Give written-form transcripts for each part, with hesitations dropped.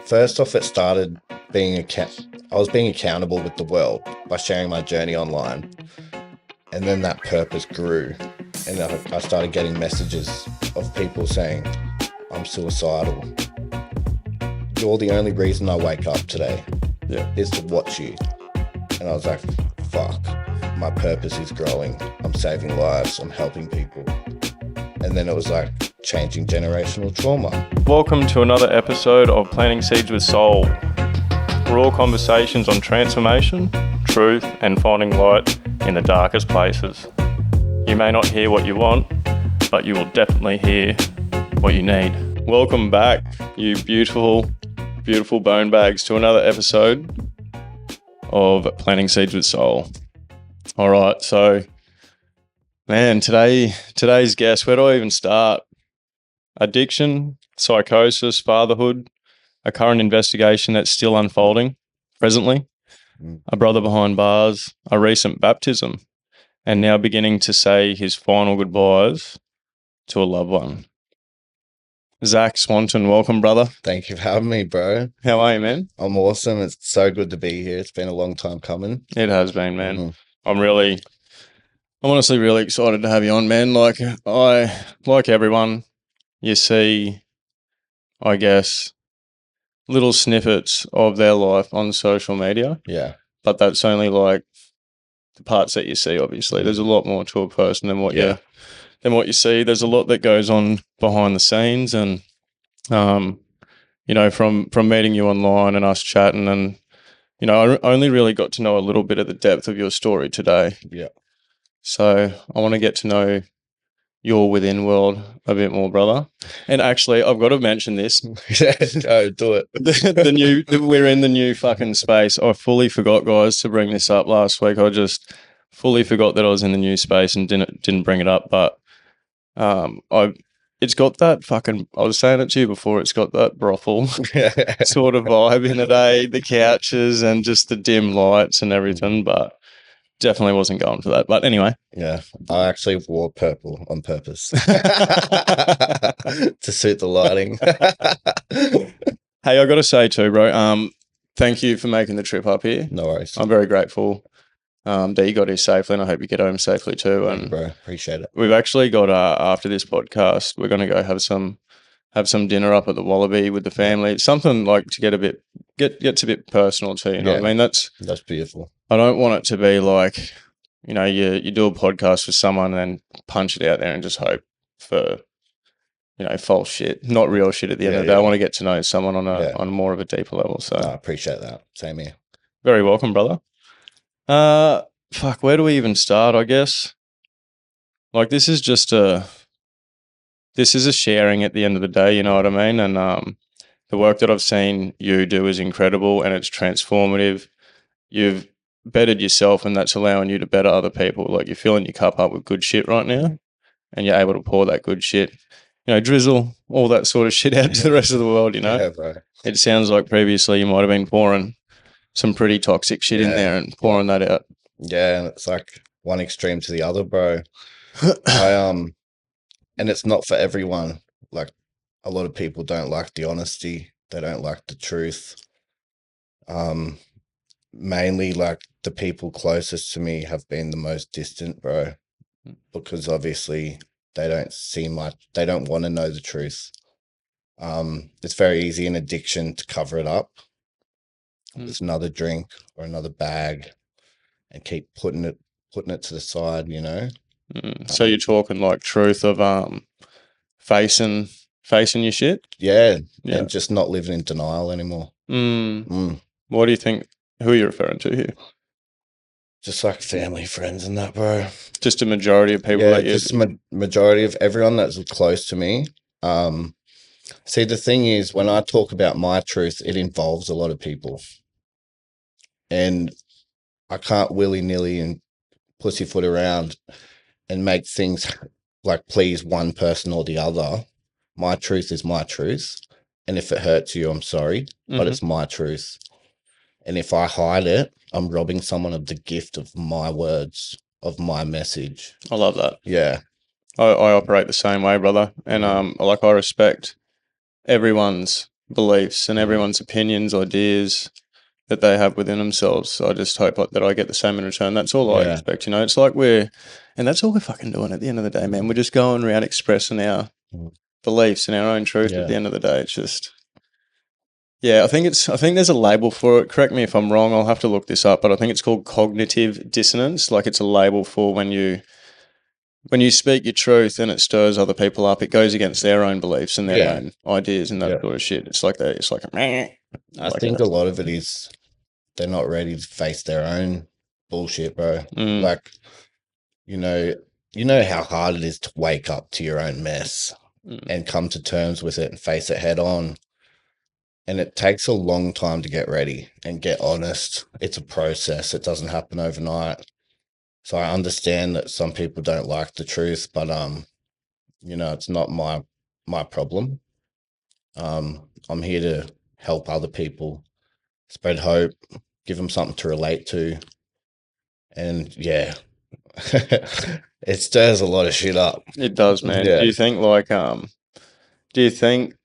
First off, it started I was being accountable with the world by sharing my journey online. And then that purpose grew. And I started getting messages of people saying, I'm suicidal. You're the only reason I wake up today is to watch you. And I was like, fuck, my purpose is growing. I'm saving lives. I'm helping people. And then it was like changing generational trauma. Welcome to another episode of Planting Seeds with Soul. Raw conversations on transformation, truth, and finding light in the darkest places. You may not hear what you want, but you will definitely hear what you need. Welcome back, you beautiful, beautiful bone bags, to another episode of Planting Seeds with Soul. All right, so, man, today's guest, where do I even start? Addiction, psychosis, fatherhood, a current investigation that's still unfolding presently, a brother behind bars, a recent baptism, and now beginning to say his final goodbyes to a loved one. Zac Swanton, welcome, brother. Thank you for having me, bro. How are you, man? I'm awesome. It's so good to be here. It's been a long time coming. It has been, man. I'm honestly really excited to have you on, man. Like everyone, you see, I guess, little snippets of their life on social media. Yeah. But that's only like the parts that you see, obviously. There's a lot more to a person than what you see. There's a lot that goes on behind the scenes, and from meeting you online and us chatting, and I only really got to know a little bit of the depth of your story today. Yeah. So I want to get to know your within world a bit more, brother. And actually, I've got to mention this. No, do it. We're in the new fucking space. I fully forgot, guys, to bring this up last week. I just fully forgot that I was in the new space and didn't bring it up. But it's got that fucking, I was saying it to you before, it's got that brothel sort of vibe in it, the couches and just the dim lights and everything, but definitely wasn't going for that. But anyway. Yeah, I actually wore purple on purpose to suit the lighting. Hey, I got to say too, bro, thank you for making the trip up here. No worries. I'm very grateful that you got here safely, and I hope you get home safely too. Thank you, bro. Appreciate it. We've actually got, after this podcast, we're going to go have some dinner up at the Wallaby with the family. It's something like to gets a bit personal too, you know what I mean? That's beautiful. I don't want it to be like, you do a podcast with someone and then punch it out there and just hope for, false shit, not real shit at the end of the day. I want to get to know someone on more of a deeper level. So I appreciate that. Same here. Very welcome, brother. Where do we even start, I guess? Like, this is a sharing at the end of the day, you know what I mean? And the work that I've seen you do is incredible, and it's transformative. You've bettered yourself, and that's allowing you to better other people. Like, you're filling your cup up with good shit right now, and you're able to pour that good shit, drizzle all that sort of shit out to the rest of the world, Yeah, bro. It sounds like previously you might have been pouring some pretty toxic shit in there and pouring that out. Yeah, and it's like one extreme to the other, bro. And it's not for everyone. Like, a lot of people don't like the honesty. They don't like the truth. Mainly, like, the people closest to me have been the most distant, bro, because obviously they don't want to know the truth. It's very easy in addiction to cover it up. It's another drink or another bag, and keep putting it to the side, So you're talking like truth of facing your shit? Yeah, and just not living in denial anymore. What do you think? Who are you referring to here? Just like family, friends, and that, bro. Just a majority of people that you. Just majority of everyone that's close to me. See, the thing is, when I talk about my truth, it involves a lot of people, and I can't willy-nilly and pussyfoot around and make things like please one person or the other. My truth is my truth, and if it hurts you, I'm sorry, but it's my truth. And if I hide it, I'm robbing someone of the gift of my words, of my message. I love that. Yeah. I operate the same way, brother. And I respect everyone's beliefs and everyone's opinions, ideas that they have within themselves. So I just hope that I get the same in return. That's all I Yeah. expect. It's like and that's all we're fucking doing at the end of the day, man. We're just going around expressing our beliefs and our own truth at the end of the day. It's just, yeah, I think there's a label for it. Correct me if I'm wrong. I'll have to look this up, but I think it's called cognitive dissonance. Like it's a label for when you speak your truth and it stirs other people up, it goes against their own beliefs and their own ideas and that sort of shit. It's like I think a lot of it is they're not ready to face their own bullshit, bro. Like, you know how hard it is to wake up to your own mess and come to terms with it and face it head on. And it takes a long time to get ready and get honest. It's a process. It doesn't happen overnight. So I understand that some people don't like the truth, but it's not my problem. I'm here to help other people, spread hope, give them something to relate to. And yeah, it stirs a lot of shit up. It does, man. Yeah. Do you think,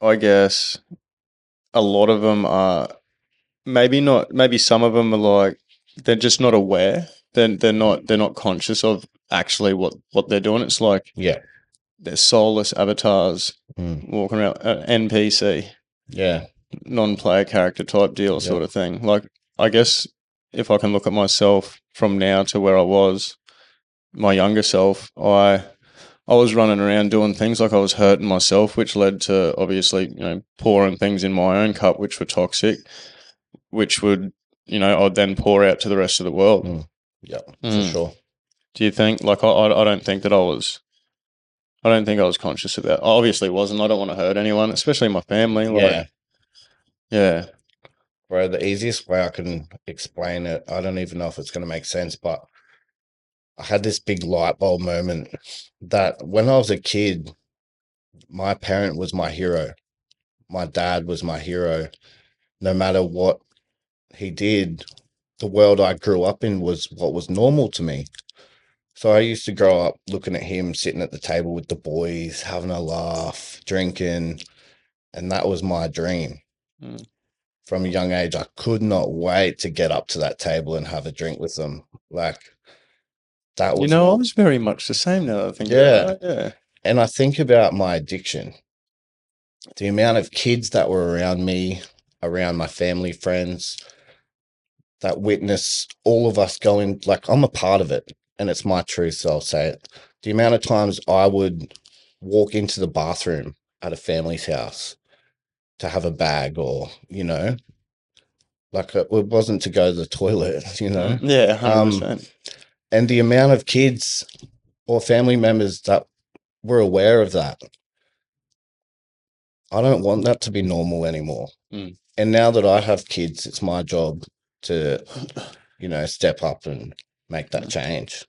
I guess, a lot of them are maybe some of them are like, they're just not aware. They're not conscious of actually what they're doing. It's like, they're soulless avatars walking around, NPC. Yeah. Non-player character type deal sort of thing. Like, I guess if I can look at myself from now to where I was, my younger self, I was running around doing things like I was hurting myself, which led to obviously, pouring things in my own cup, which were toxic, which would, I'd then pour out to the rest of the world. Yeah, for sure. Do you think, like, I don't think that I don't think I was conscious about, I obviously wasn't. I don't want to hurt anyone, especially my family. Yeah. Bro, the easiest way I can explain it, I don't even know if it's going to make sense, but I had this big light bulb moment that when I was a kid, my parent was my hero. My dad was my hero. No matter what he did, the world I grew up in was what was normal to me. So I used to grow up looking at him sitting at the table with the boys, having a laugh, drinking, and that was my dream. From a young age, I could not wait to get up to that table and have a drink with them. Like, that was... I was very much the same now that I think about it. Yeah. And I think about my addiction. The amount of kids that were around me, around my family, friends, that witness all of us going, like, I'm a part of it, and it's my truth, so I'll say it. The amount of times I would walk into the bathroom at a family's house to have a bag or, like it wasn't to go to the toilet, Yeah, 100%. And the amount of kids or family members that were aware of that, I don't want that to be normal anymore. And now that I have kids, it's my job to, step up and make that change.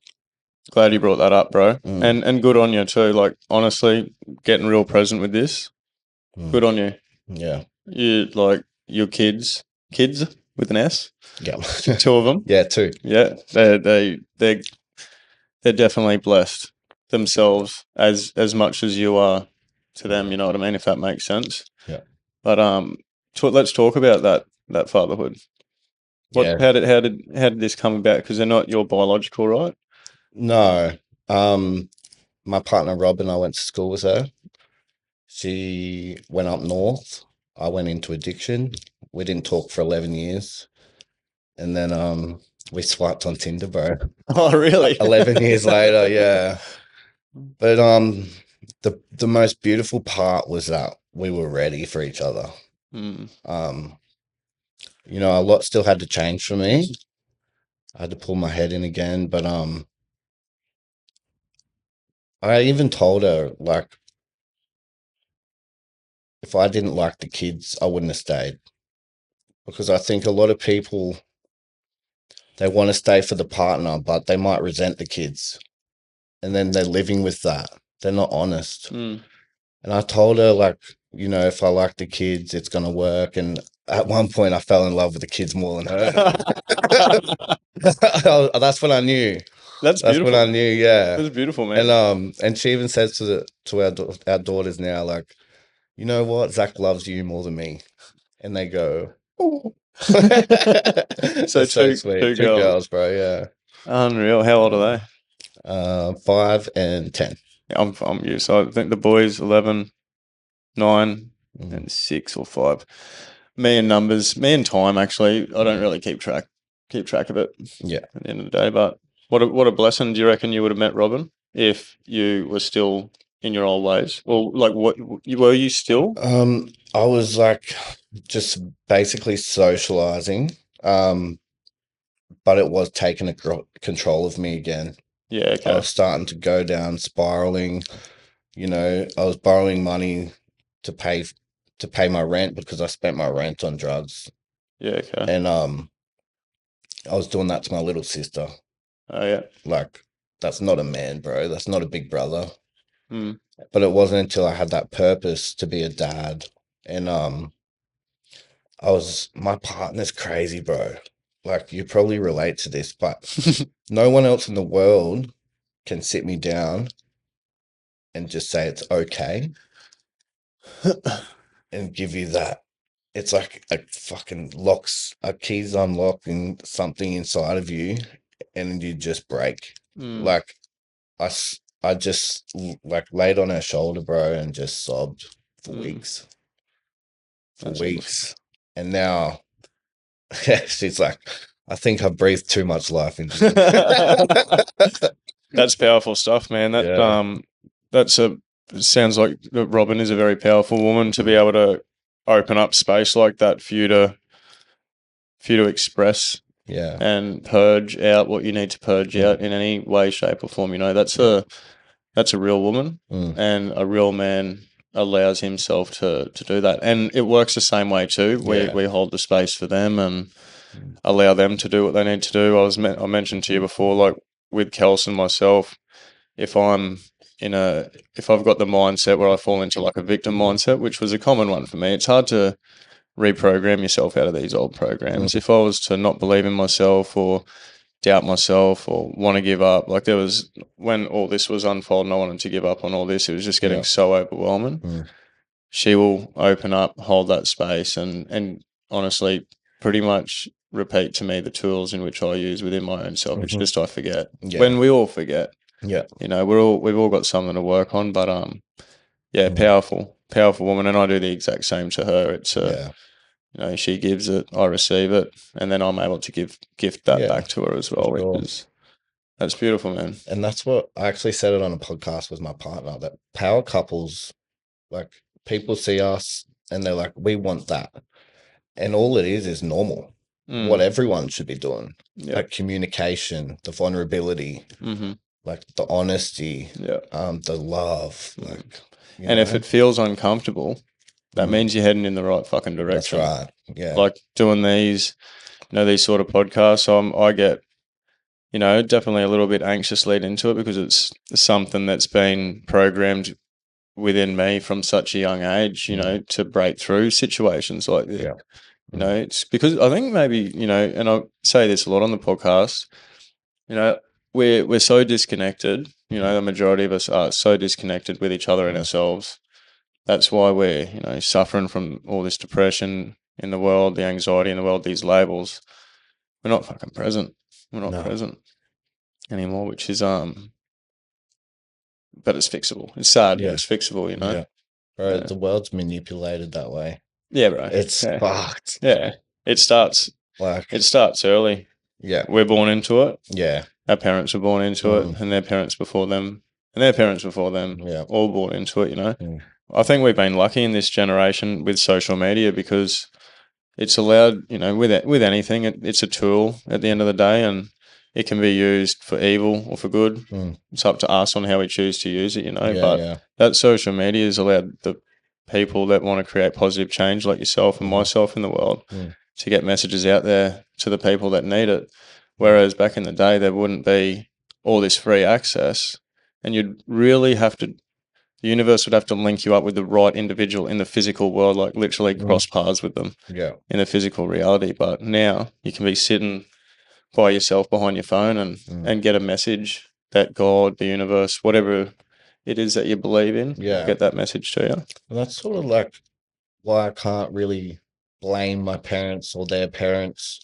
Glad you brought that up, bro. And good on you too. Like, honestly, getting real present with this. Good on you. Yeah. You, like, your kids with an S. Yeah. 2 of them. Yeah, 2. Yeah. They're definitely blessed themselves as much as you are to them, you know what I mean, if that makes sense. Yeah. But let's talk about that fatherhood. How did this come about? Because they're not your biological, right? No. My partner Rob and I went to school with her. She went up north. I went into addiction. We didn't talk for 11 years. And then we swiped on Tinder, bro. Oh, really? 11 years later, yeah. But the most beautiful part was that we were ready for each other. A lot still had to change for me. I had to pull my head in again, but I even told her, like, if I didn't like the kids, I wouldn't have stayed. Because I think a lot of people, they want to stay for the partner, but they might resent the kids. And then they're living with that. They're not honest. And I told her, like, if I like the kids, it's going to work. And at one point, I fell in love with the kids more than her. That's when I knew. That's beautiful. When I knew, yeah. That's beautiful, man. And she even says to our daughters now, like, you know what? Zach loves you more than me. And they go, oh. So It's so sweet. two Two girls. girls, bro. Yeah. Unreal. How old are they? 5 and 10. Yeah, I'm you. So I think the boys 11, 9, Mm. and 6 or 5. Me and numbers, me and time. Actually, I don't really keep track of it. Yeah. At the end of the day, but what a blessing. Do you reckon you would have met Robin if you were still in your old ways? Well, like what were you still? I was like just basically socializing, but it was taking control of me again. Yeah. I Okay. was starting to go down, spiraling. You know, I was borrowing money to pay my rent because I spent my rent on drugs, Yeah. Okay. and I was doing that to my little sister. Oh yeah. Like, that's not a man, bro. That's not a big brother. Mm. But it wasn't until I had that purpose to be a dad, and my partner's crazy, bro. Like, you probably relate to this, but no one else in the world can sit me down and just say it's okay and give you that. It's like a fucking keys unlocking something inside of you, and you just break. Mm. Like, I just like laid on her shoulder, bro, and just sobbed for weeks. That's Weeks. And now she's like, I think I breathed too much life into you. That's powerful stuff, man. Sounds like Robin is a very powerful woman to be able to open up space like that for you to express Yeah. and purge out what you need to purge out in any way, shape, or form. You know, that's a real woman, and a real man allows himself to do that, and it works the same way too. We hold the space for them and allow them to do what they need to do. I mentioned to you before, like with Kels and myself, if I've got the mindset where I fall into like a victim mindset, which was a common one for me, it's hard to reprogram yourself out of these old programs. If I was to not believe in myself or doubt myself or want to give up, like there was when all this was unfolding, I wanted to give up on all this. It was just getting so overwhelming. She will open up, hold that space, and honestly, pretty much repeat to me the tools in which I use within my own self. It's just I forget. When we all forget. Yeah. You know, we've all got something to work on, but powerful woman, and I do the exact same to her. It's you know, she gives it, I receive it, and then I'm able to gift that back to her as well, which is that's beautiful, man. And that's what I actually said it on a podcast with my partner, that power couples, like, people see us and they're like, we want that. And all it is normal. What everyone should be doing. Like communication, the vulnerability, like the honesty, the love. Like, and if it feels uncomfortable, that means you're heading in the right fucking direction. That's right. Yeah. Like doing these sort of podcasts, I get, definitely a little bit anxious lead into it because it's something that's been programmed within me from such a young age, to break through situations like this. Yeah. It's because I think maybe, and I say this a lot on the podcast, we're so disconnected, the majority of us are so disconnected with each other and ourselves. That's why we're, suffering from all this depression in the world, the anxiety in the world, these labels. We're not fucking present. We're not present anymore, which is, but it's fixable. It's sad, but it's fixable, Yeah. Bro, the world's manipulated that way. Yeah, bro. It's fucked. Yeah. It starts early. Yeah. We're born into it. Yeah. Our parents were born into it, and their parents before them, and their parents before them, all born into it, I think we've been lucky in this generation with social media because it's allowed, with anything, it's a tool at the end of the day, and it can be used for evil or for good. It's up to us on how we choose to use it, but that social media has allowed the people that want to create positive change like yourself and myself in the world to get messages out there to the people that need it. Whereas back in the day, there wouldn't be all this free access, and you'd really have to, the universe would have to link you up with the right individual in the physical world, like literally cross paths with them in the physical reality. But now you can be sitting by yourself behind your phone and get a message that God, the universe, whatever it is that you believe in. Yeah. Get that message to you. And that's sort of like why I can't really blame my parents or their parents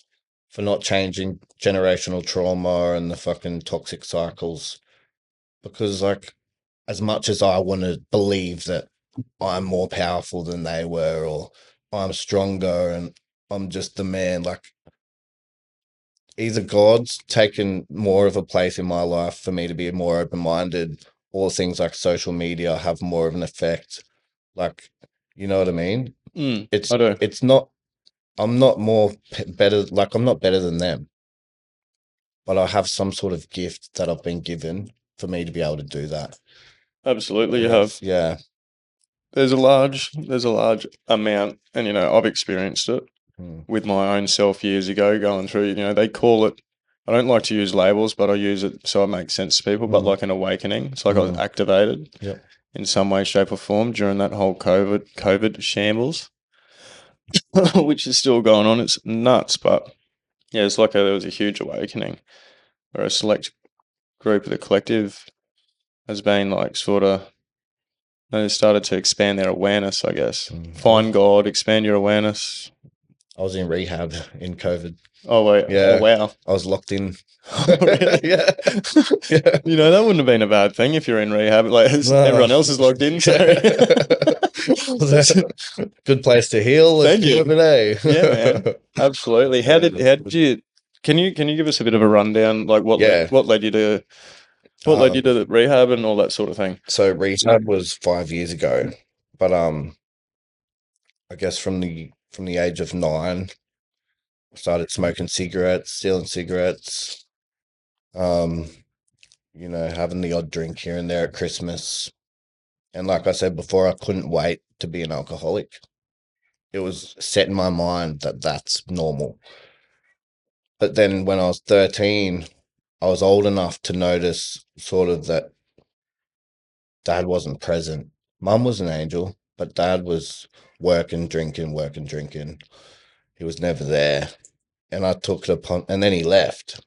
for not changing generational trauma and the fucking toxic cycles. Because, like, as much as I want to believe that I'm more powerful than they were, or I'm stronger and I'm just the man, like, either God's taken more of a place in my life for me to be more open minded, or things like social media have more of an effect. Like, you know what I mean? I do. It's not, I'm not better, like, I'm not better than them, but I have some sort of gift that I've been given for me to be able to do that. Absolutely, you have. Yeah. There's a large amount, and I've experienced it with my own self years ago, going through. They call it. I don't like to use labels, but I use it so it makes sense to people. But like an awakening, it's like I was activated in some way, shape, or form during that whole COVID shambles, which is still going on. It's nuts, but yeah, it's like there was a huge awakening where a select group of the collective has been like sort of. They started to expand their awareness, I guess. Find God, expand your awareness. I was in rehab in COVID. Oh, wait. Yeah. Oh, wow. I was locked in. Oh, really? Yeah. That wouldn't have been a bad thing if you're in rehab. Like, everyone else is locked in. So. Good place to heal. Thank you. Every day. Yeah, man. Absolutely. How did you? Can you give us a bit of a rundown? Like, what led you to? What led you to the rehab and all that sort of thing? So rehab was 5 years ago, but I guess from the age of 9, I started smoking cigarettes, stealing cigarettes, having the odd drink here and there at Christmas. And like I said before, I couldn't wait to be an alcoholic. It was set in my mind that that's normal. But then when I was 13, I was old enough to notice sort of that Dad wasn't present. Mum was an angel, but Dad was working, drinking. He was never there. And I took it upon, and then he left.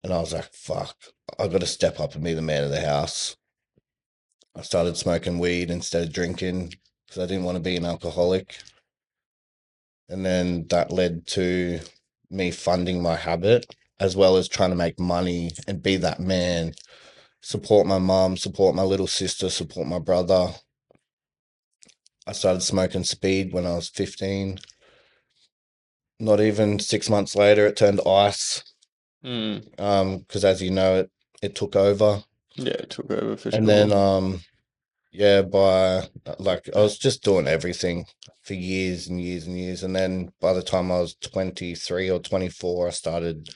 And I was like, fuck, I've got to step up and be the man of the house. I started smoking weed instead of drinking because I didn't want to be an alcoholic. And then that led to me funding my habit, as well as trying to make money and be that man, support my mum, support my little sister, support my brother. I started smoking speed when I was 15. Not even 6 months later, it turned ice. Because as you know, it took over. Yeah, it took over for sure. And then, I was just doing everything for years and years and years. And then by the time I was 23 or 24, I started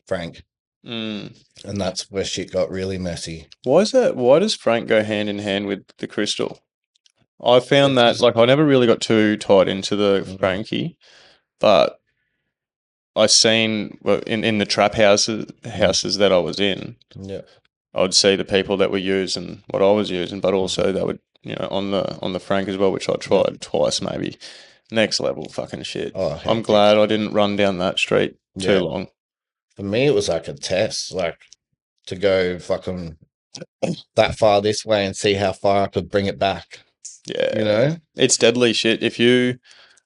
Frank. And that's where shit got really messy. Why is that? Why does Frank go hand in hand with the crystal? I found that, like, I never really got too tied into the Frankie, but I seen in the trap houses that I was in. Yeah, I would see the people that were using what I was using, but also they would, on the Frank as well, which I tried twice maybe. Next level fucking shit. Oh, I'm glad I didn't run down that street too long. For me, it was like a test, like to go fucking that far this way and see how far I could bring it back. Yeah. It's deadly shit. If you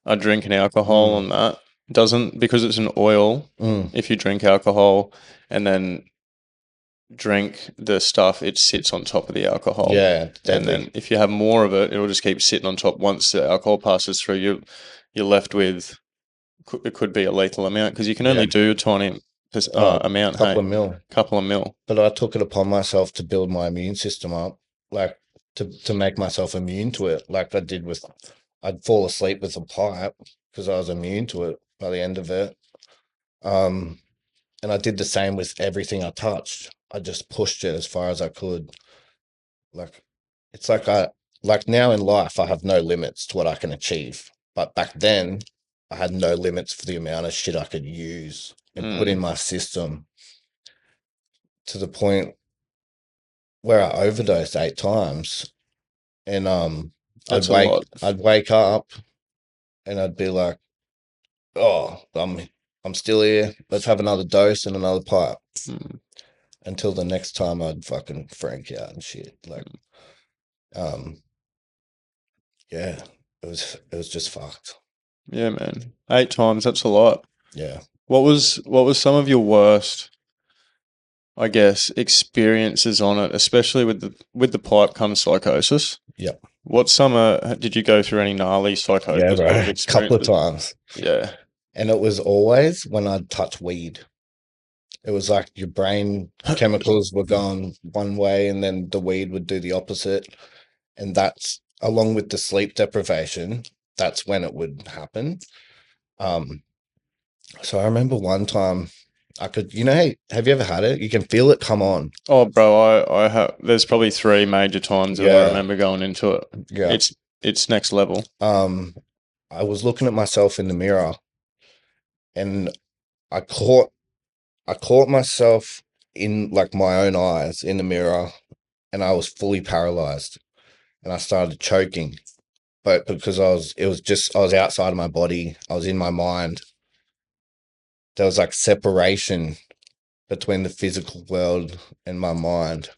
are drinking alcohol on that, because it's an oil, if you drink alcohol and then drink the stuff, it sits on top of the alcohol. Yeah, deadly. And then if you have more of it, it will just keep sitting on top. Once the alcohol passes through, you're left with, it could be a lethal amount, because you can only do a tiny amount. Couple of mil. But I took it upon myself to build my immune system up, like to make myself immune to it, like I did with, I'd fall asleep with a pipe because I was immune to it by the end of it. And I did the same with everything I touched. I just pushed it as far as I could. Like, it's like now in life, I have no limits to what I can achieve. But back then, I had no limits for the amount of shit I could use and put in my system, to the point where I overdosed 8 times. And I'd wake up and I'd be like, oh, I'm still here. Let's have another dose and another pipe. until the next time I'd fucking frank out and shit. Like, yeah, it was just fucked. Yeah, man. 8 times, that's a lot. Yeah. What was some of your worst, I guess, experiences on it, especially with the pipe comes psychosis? Yep. What summer did you go through any gnarly psychosis Yeah, sort of bro. Couple of experiences? times. Yeah. And it was always when I'd touch weed. It was like your brain chemicals were going one way and then the weed would do the opposite. And that's along with the sleep deprivation, that's when it would happen. Um, so I remember one time I could, hey, have you ever had it? You can feel it come on. Oh, bro, I have. There's probably 3 major times that I Yeah. remember going into it. Yeah. It's next level. I was looking at myself in the mirror and I caught myself in like my own eyes in the mirror and I was fully paralyzed and I started choking. But because I was outside of my body, I was in my mind. There was like separation between the physical world and my mind.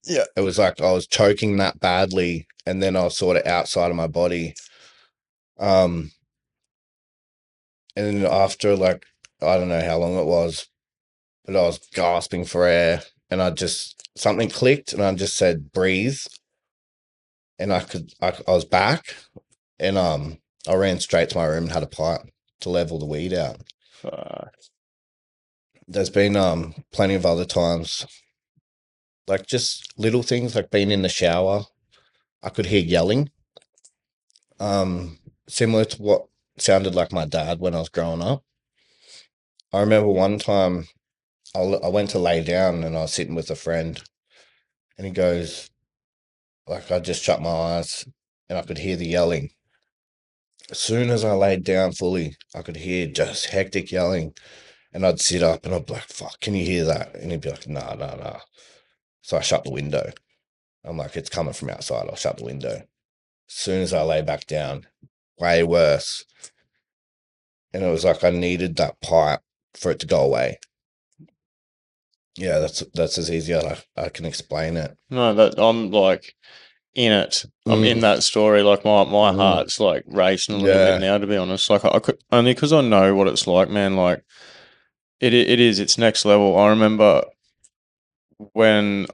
Yeah. It was like I was choking that badly and then I was sort of outside of my body. And then after like, I don't know how long it was, but I was gasping for air and something clicked and I just said, breathe. And I was back and I ran straight to my room and had a pipe to level the weed out. There's been plenty of other times, like just little things like being in the shower. I could hear yelling, similar to what sounded like my dad when I was growing up. I remember one time I went to lay down and I was sitting with a friend and he goes, like, I just shut my eyes and I could hear the yelling. As soon as I laid down fully, I could hear just hectic yelling and I'd sit up and I'd be like, fuck, can you hear that? And he'd be like, nah, nah, nah. So I shut the window. I'm like, it's coming from outside. I'll shut the window. As soon as I lay back down, way worse. And it was like I needed that pipe for it to go away. Yeah, that's as easy as I can explain it. No, that I'm like in it. I'm in that story. Like my heart's like racing a little bit now, to be honest. Like I could only because I know what it's like, man. Like it's next level. I remember when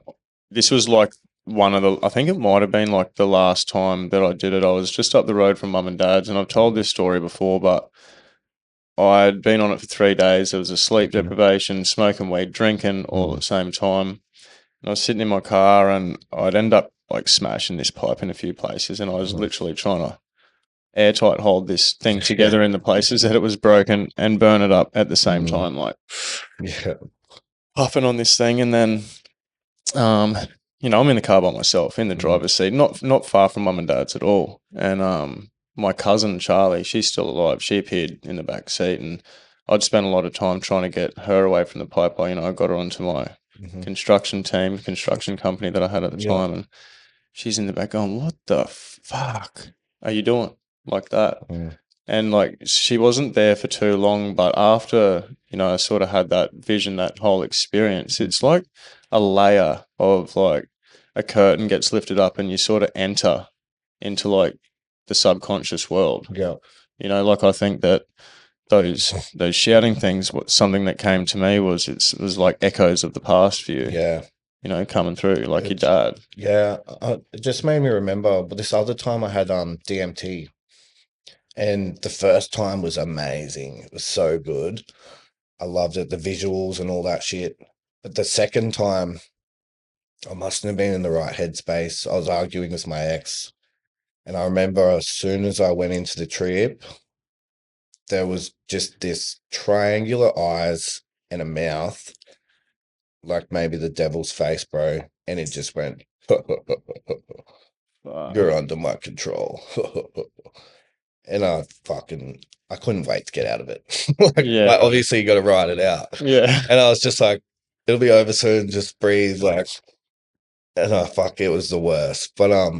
this was like I think it might have been like the last time that I did it. I was just up the road from mum and dad's, and I've told this story before, but I'd been on it for 3 days. There was a sleep deprivation, smoking weed, drinking all at the same time. And I was sitting in my car and I'd end up like smashing this pipe in a few places, and I was literally trying to airtight hold this thing together in the places that it was broken and burn it up at the same time, like puffing on this thing. And then I'm in the car by myself in the driver's seat, not far from mum and dad's at all. And my cousin Charlie, she's still alive. She appeared in the back seat, and I'd spent a lot of time trying to get her away from the pipe. I got her onto my construction company that I had at the time, and she's in the back going, "What the fuck are you doing?" Like that. And like she wasn't there for too long, but after, I sort of had that vision, that whole experience, it's like a layer of like a curtain gets lifted up and you sort of enter into like the subconscious world. Yeah. Like I think that those shouting things, something that came to me was it was like echoes of the past for you. Yeah. Coming through like your dad. Yeah. It just made me remember, but this other time I had DMT. And the first time was amazing. It was so good. I loved it, the visuals and all that shit. But the second time, I mustn't have been in the right headspace. I was arguing with my ex. And I remember as soon as I went into the trip, there was just this triangular eyes and a mouth, like maybe the devil's face, bro. And it just went, you're under my control. And I couldn't wait to get out of it. Like, obviously you got to ride it out. Yeah. And I was just like, it'll be over soon. Just breathe. Like, and it was the worst. But,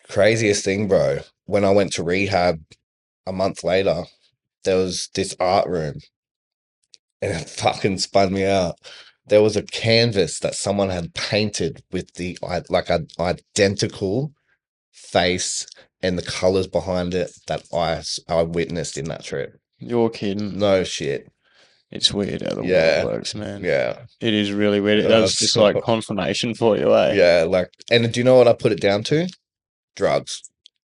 craziest thing, bro, when I went to rehab a month later, there was this art room and it fucking spun me out. there was a canvas that someone had painted with the like an identical face and the colors behind it that I witnessed in that trip. You're kidding. No shit. It's weird how the Yeah. world works, man. Yeah. It is really weird. Yeah, That's just like confirmation for you, eh? Yeah, like, and do you know what I put it down to? Drugs.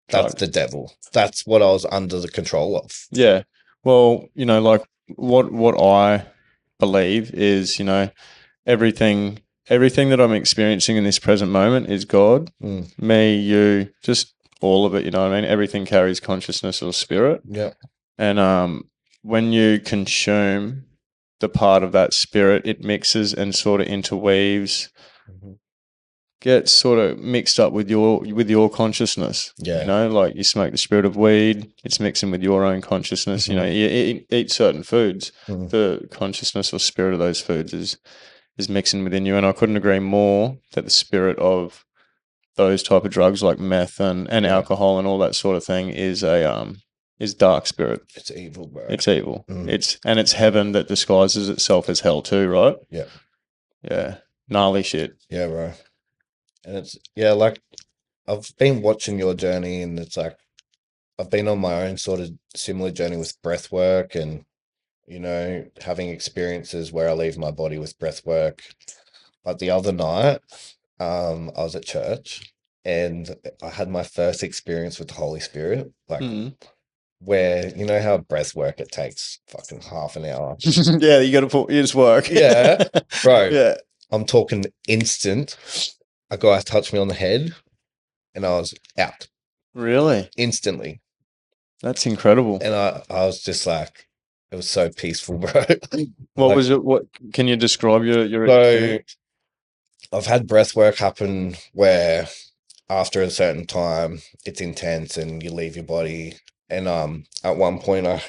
That's Drugs. the devil. That's what I was under the control of. Yeah. Well, you know, like what I believe is, you know, everything that I'm experiencing in this present moment is God, me, you, just all of it, you know what I mean? Everything carries consciousness or spirit. Yeah. And when you consume the part of that spirit, it mixes and sort of interweaves, gets sort of mixed up with your consciousness. Yeah. You know, like you smoke the spirit of weed, it's mixing with your own consciousness. You know, you eat certain foods, the consciousness or spirit of those foods is mixing within you. And I couldn't agree more that the spirit of those type of drugs like meth and alcohol and all that sort of thing is dark spirit. It's evil, bro. It's evil. It's heaven that disguises itself as hell too, right? Yeah. Yeah. Gnarly shit. Yeah, bro. And it's, yeah, like I've been watching your journey, and it's like I've been on my own sort of similar journey with breath work and, you know, having experiences where I leave my body with breath work. Like the other night, I was at church and I had my first experience with the Holy Spirit, like where, you know how breath work, it takes fucking half an hour. Yeah, you got to put his work. Yeah, bro. Yeah. I'm talking instant. A guy touched me on the head and I was out. Really? Instantly. That's incredible. And I was just like, it was so peaceful, bro. What was it? What can you describe your experience? I've had breath work happen where after a certain time it's intense and you leave your body. And at one point I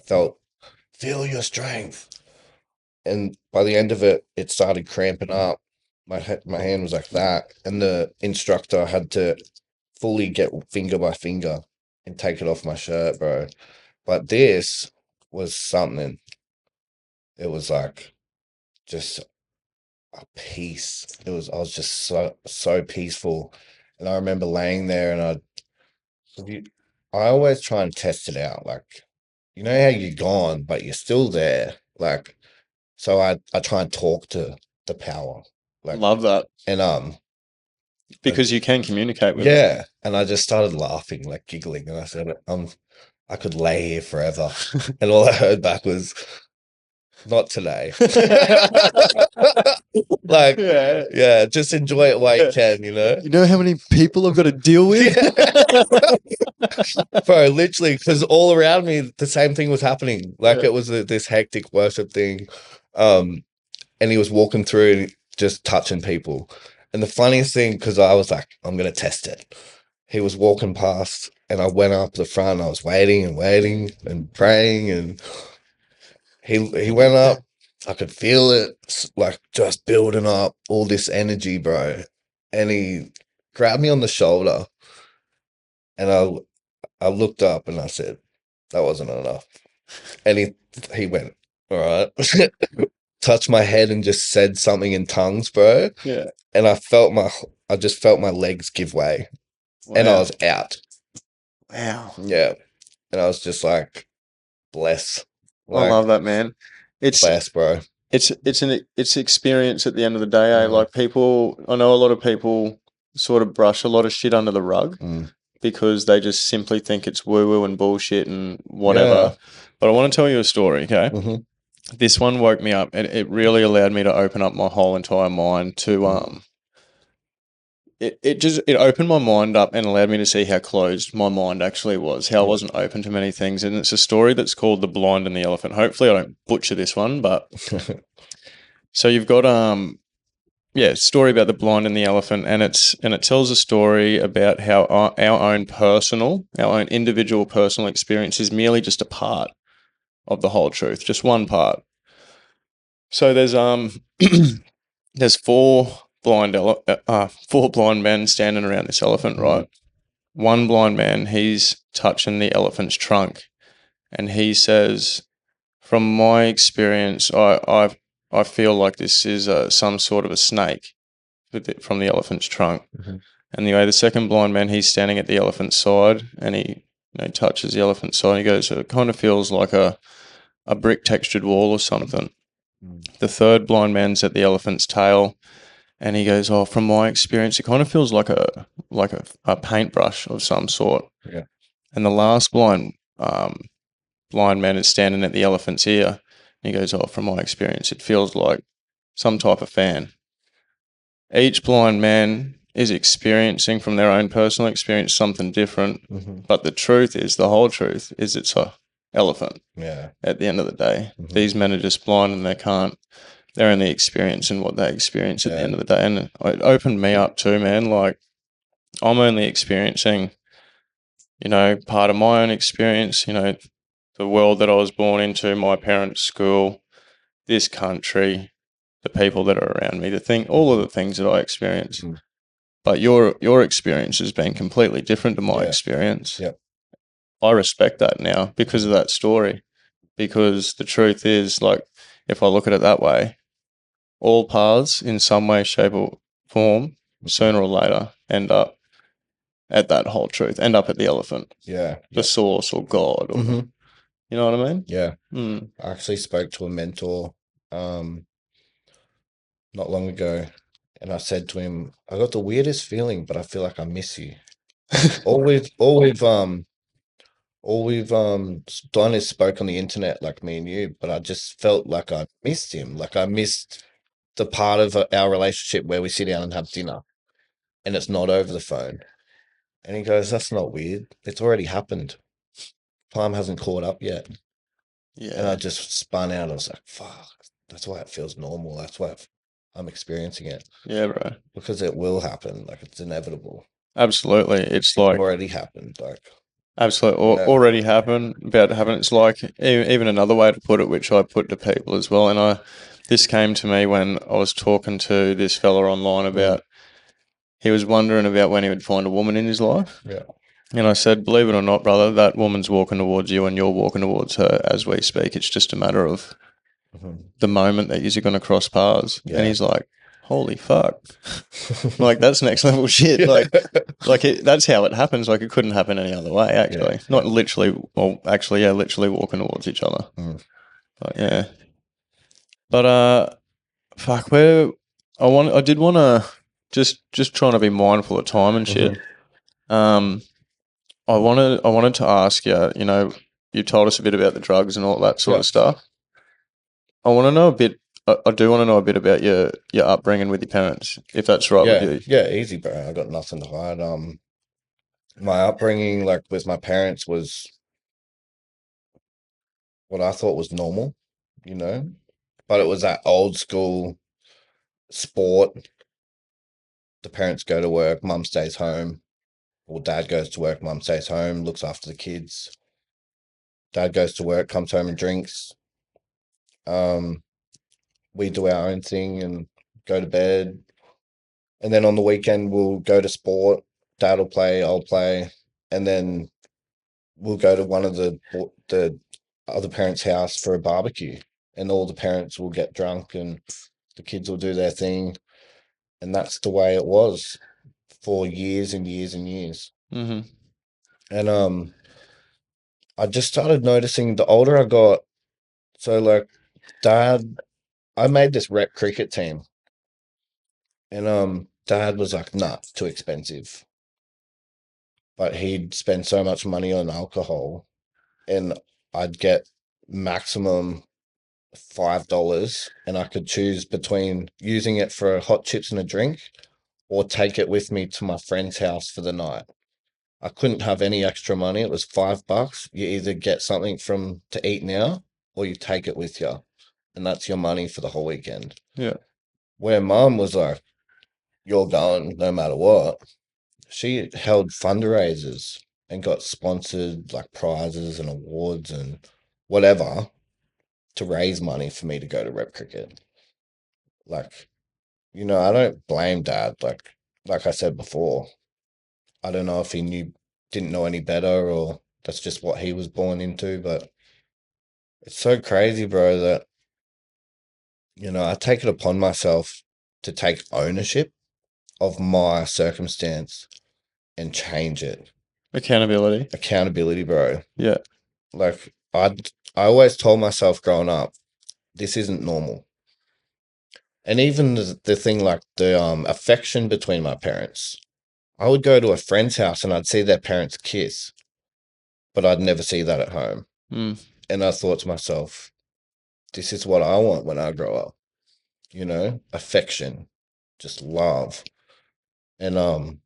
felt, feel your strength. And by the end of it, it started cramping up. My hand was like that. And the instructor had to fully get finger by finger and take it off my shirt, bro. But this was something. It was like just a peace. I was just so peaceful. And I remember laying there and I always try and test it out. Like, you know how you're gone, but you're still there. Like, so I try and talk to the power. Like, love that. And because you can communicate with it. Yeah. And I just started laughing, like giggling, and I said, I could lay here forever. And all I heard back was, not today. Like, yeah, just enjoy it while you can, you know? You know how many people I've got to deal with? Bro, literally, because all around me, the same thing was happening. Like, it was this hectic worship thing. And he was walking through and just touching people. And the funniest thing, because I was like, I'm going to test it. He was walking past and I went up the front. I was waiting and praying, and he went up. I could feel it, like, just building up all this energy, bro. And he grabbed me on the shoulder, and I looked up and I said, that wasn't enough. And he went, all right. Touched my head and just said something in tongues, bro. Yeah. And I just felt my legs give way. Wow. And I was out. Wow. Yeah. And I was just like, bless. Like, I love that, man. It's bless, bro. It's experience at the end of the day, eh? Like, people, I know a lot of people sort of brush a lot of shit under the rug because they just simply think it's woo-woo and bullshit and whatever. Yeah. But I want to tell you a story, okay? Mm-hmm. This one woke me up, and it really allowed me to open up my whole entire mind to it opened my mind up and allowed me to see how closed my mind actually was, how I wasn't open to many things. And it's a story that's called The Blind and the Elephant. Hopefully I don't butcher this one, but so you've got a story about the blind and the elephant, and it tells a story about how our own individual personal experience is merely just a part of the whole truth, just one part. So there's there's four blind men standing around this elephant, right? One blind man, he's touching the elephant's trunk, and he says, from my experience, I feel like this is some sort of a snake from the elephant's trunk. Mm-hmm. Anyway, the second blind man, he's standing at the elephant's side, and he touches the elephant's side. And he goes, it kind of feels like a brick textured wall or something. The third blind man's at the elephant's tail, and he goes, "Oh, from my experience, it kind of feels like a paintbrush of some sort." Yeah. And the last blind man is standing at the elephant's ear. And he goes, "Oh, from my experience, it feels like some type of fan." Each blind man is experiencing from their own personal experience something different, but the whole truth is it's a elephant. Yeah. At the end of the day, these men are just blind and they're only experiencing what they experience at the end of the day. And it opened me up too, man. Like, I'm only experiencing, part of my own experience, the world that I was born into, my parents' school, this country, the people that are around me, all of the things that I experience. But your experience has been completely different to my experience. Yep. I respect that now because of that story. Because the truth is, like, if I look at it that way, all paths in some way, shape, or form, sooner or later, end up at that whole truth, end up at the elephant. Yeah. The source or God. Or, you know what I mean? Yeah. I actually spoke to a mentor not long ago, and I said to him, I got the weirdest feeling, but I feel like I miss you. all we've done is spoke on the internet, like me and you, but I just felt like I missed him. Like I missed the part of our relationship where we sit down and have dinner and it's not over the phone. And he goes, that's not weird. It's already happened. Time hasn't caught up yet. Yeah. And I just spun out. I was like, fuck, that's why it feels normal. That's why I'm experiencing it. Yeah, bro. Because it will happen. Like, it's inevitable. Absolutely. It's like already happened. Like, absolutely already happened, about to happen. It's like even another way to put it, which I put to people as well. And this came to me when I was talking to this fella online about, he was wondering about when he would find a woman in his life. Yeah. And I said, believe it or not, brother, that woman's walking towards you and you're walking towards her as we speak. It's just a matter of the moment that you're going to cross paths. Yeah. And he's like, holy fuck. Like, that's next level shit. That's how it happens. Like, it couldn't happen any other way, actually. Yeah. Not literally, well, actually, yeah, literally walking towards each other. But, yeah. But, fuck, I did want to, just trying to be mindful of time and shit. I wanted to ask you, you told us a bit about the drugs and all that sort of stuff. I want to know a bit. I do want to know a bit about your upbringing with your parents, if that's right with you. Yeah, easy, bro. I got nothing to hide. My upbringing, like with my parents, was what I thought was normal, but it was that old school sport. The parents go to work, mum stays home, or dad goes to work, mum stays home, looks after the kids. Dad goes to work, comes home and drinks. We do our own thing and go to bed. And then on the weekend, we'll go to sport. Dad will play, I'll play. And then we'll go to one of the other parents' house for a barbecue. And all the parents will get drunk and the kids will do their thing. And that's the way it was for years and years and years. Mm-hmm. And I just started noticing the older I got. So, like, Dad, I made this rep cricket team. And Dad was like, nah, too expensive. But he'd spend so much money on alcohol, and I'd get maximum $5, and I could choose between using it for hot chips and a drink or take it with me to my friend's house for the night. I couldn't have any extra money. It was $5. You either get something to eat now or you take it with you, and that's your money for the whole weekend. Yeah. Where Mum was like, you're going no matter what. She held fundraisers and got sponsored like prizes and awards and whatever to raise money for me to go to rep cricket. Like, I don't blame Dad. Like I said before, I don't know if he didn't know any better, or that's just what he was born into, but it's so crazy, bro, that I take it upon myself to take ownership of my circumstance and change it. Accountability, bro. Yeah. Like I always told myself growing up, this isn't normal. And even the thing like the affection between my parents. I would go to a friend's house and I'd see their parents kiss, but I'd never see that at home. And I thought to myself, this is what I want when I grow up. Affection, just love. And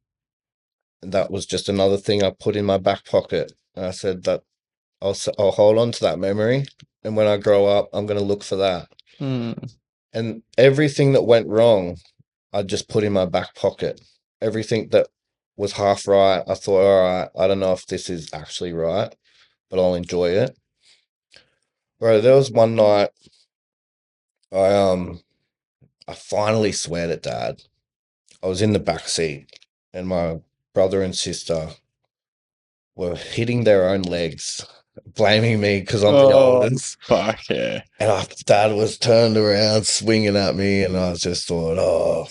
that was just another thing I put in my back pocket. And I said that I'll hold on to that memory, and when I grow up, I'm going to look for that. And everything that went wrong, I just put in my back pocket. Everything that was half right, I thought, all right, I don't know if this is actually right, but I'll enjoy it. Bro, there was one night I finally sweared at Dad. I was in the back seat, and my brother and sister were hitting their own legs, blaming me because I'm the oldest. Fuck yeah. And Dad was turned around, swinging at me, and I just thought, oh,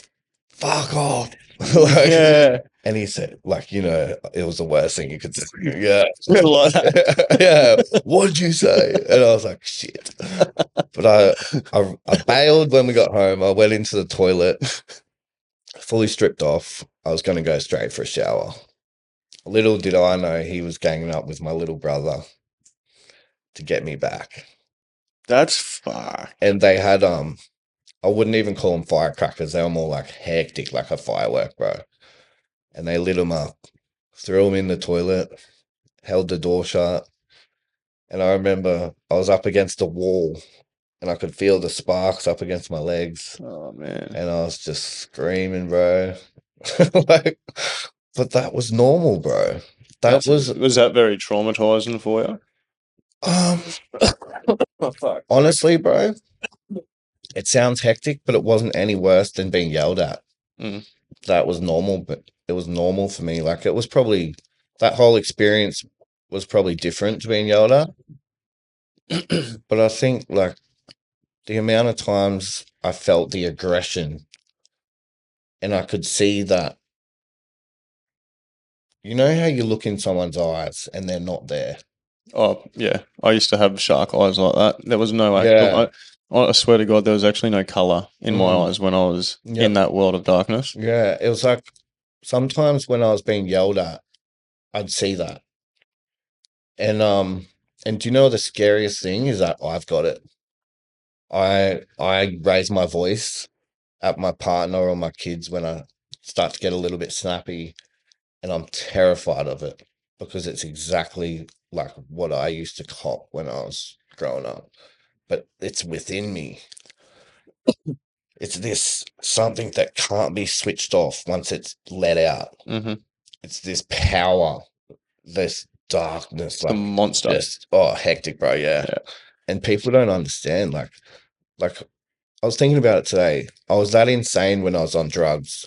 fuck off. Yeah. And he said, it was the worst thing you could say. Yeah. Yeah. What'd you say? And I was like, shit. But I bailed when we got home. I went into the toilet, fully stripped off. I was going to go straight for a shower. Little did I know he was ganging up with my little brother to get me back. That's fucked. And they had, I wouldn't even call them firecrackers. They were more like hectic, like a firework, bro. And they lit them up, threw them in the toilet, held the door shut. And I remember I was up against the wall and I could feel the sparks up against my legs. Oh, man. And I was just screaming, bro. But that was normal, bro. Was that very traumatizing for you? Oh, fuck. Honestly, bro, it sounds hectic, but it wasn't any worse than being yelled at. That was normal, but it was normal for me. Like, it was probably, that whole experience was probably different to being yelled at. But I think, like, the amount of times I felt the aggression and I could see that, you know how you look in someone's eyes and they're not there? Oh, yeah. I used to have shark eyes like that. There was no Yeah. I swear to God, there was actually no colour in my eyes when I was in that world of darkness. Yeah, it was like sometimes when I was being yelled at, I'd see that. And do you know the scariest thing is that I've got it. I raise my voice at my partner or my kids when I start to get a little bit snappy, and I'm terrified of it because it's exactly like what I used to cop when I was growing up. But it's within me. It's this something that can't be switched off once it's let out. It's this power, this darkness, the monster. Just hectic, bro. Yeah. And people don't understand. Like I was thinking about it today. I was that insane when I was on drugs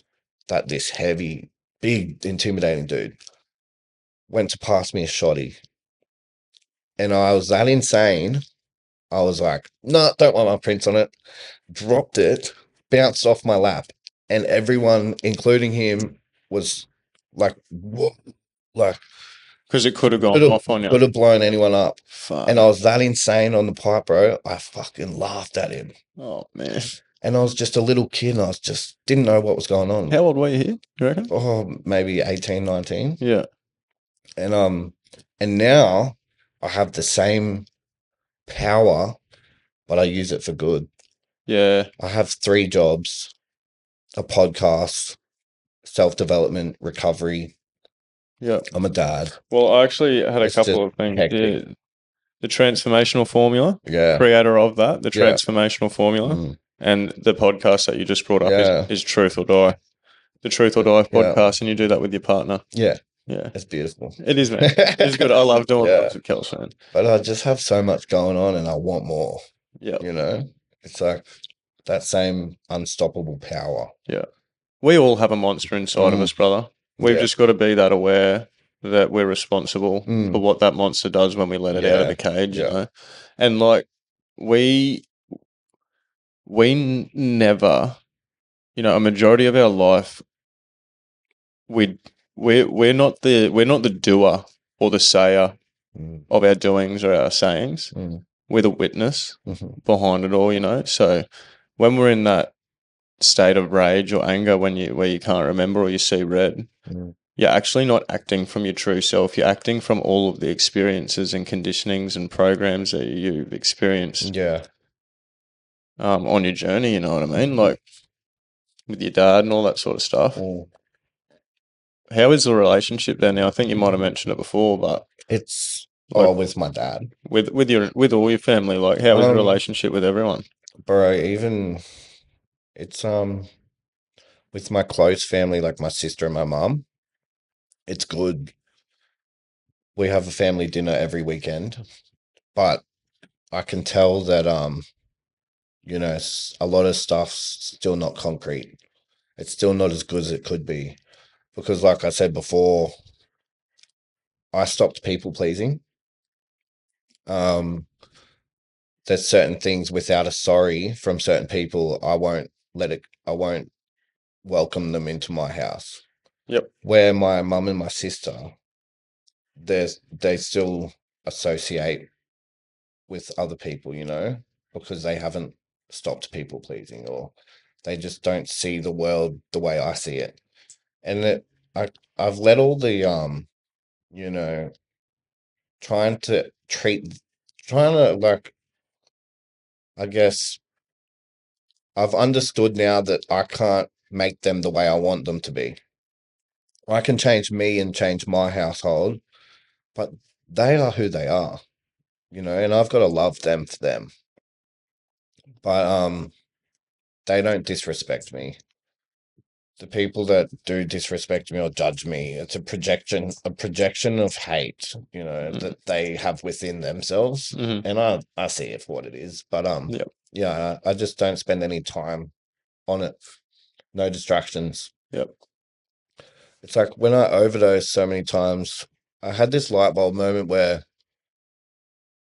that this heavy, big, intimidating dude went to pass me a shotty. And I was that insane. I was like, no, don't want my prints on it. Dropped it, bounced off my lap. And everyone, including him, was like, what? Like, because it could have gone off on you. Could have blown anyone up. Fuck. And I was that insane on the pipe, bro. I fucking laughed at him. Oh, man. And I was just a little kid and I was just didn't know what was going on. How old were you here, you reckon? Oh, maybe 18, 19. Yeah. And now I have the same power, but I use it for good. Yeah. I have 3 jobs, a podcast, self-development, recovery. Yeah. I'm a dad. Well, I actually had a couple of things. The transformational formula. Yeah. Creator of that, the transformational formula. And the podcast that you just brought up is Truth or Die. The Truth or Die podcast, and you do that with your partner. Yeah. Yeah. It's beautiful. It is, man. It's good. I love doing that with Kel's, man. But I just have so much going on and I want more. Yeah. You know? It's like that same unstoppable power. Yeah. We all have a monster inside of us, brother. We've just got to be that aware that we're responsible for what that monster does when we let it out of the cage, you know? And like, we never, a majority of our life, we're not the doer or the sayer of our doings or our sayings. We're the witness behind it all. So when we're in that state of rage or anger, where you can't remember or you see red, you're actually not acting from your true self. You're acting from all of the experiences and conditionings and programs that you've experienced on your journey, you know what I mean? Like with your dad and all that sort of stuff. How is the relationship there now? I think you might have mentioned it before, but it's with my dad. With all your family, like how is the relationship with everyone? Bro, even it's with my close family, like my sister and my mum, it's good. We have a family dinner every weekend, but I can tell that a lot of stuff's still not concrete. It's still not as good as it could be. Because like I said before, I stopped people pleasing. There's certain things without a sorry from certain people, I won't welcome them into my house. Yep. Where my mum and my sister, they still associate with other people, because they haven't stopped people pleasing, or they just don't see the world the way I see it. And I've let all the trying to like, I guess I've understood now that I can't make them the way I want them to be. I can change me and change my household, but they are who they are, and I've got to love them for them. But they don't disrespect me. The people that do disrespect me or judge me, it's a projection of hate, that they have within themselves. And I see it for what it is. But yeah, I just don't spend any time on it. No distractions. Yep. It's like when I overdosed so many times, I had this light bulb moment where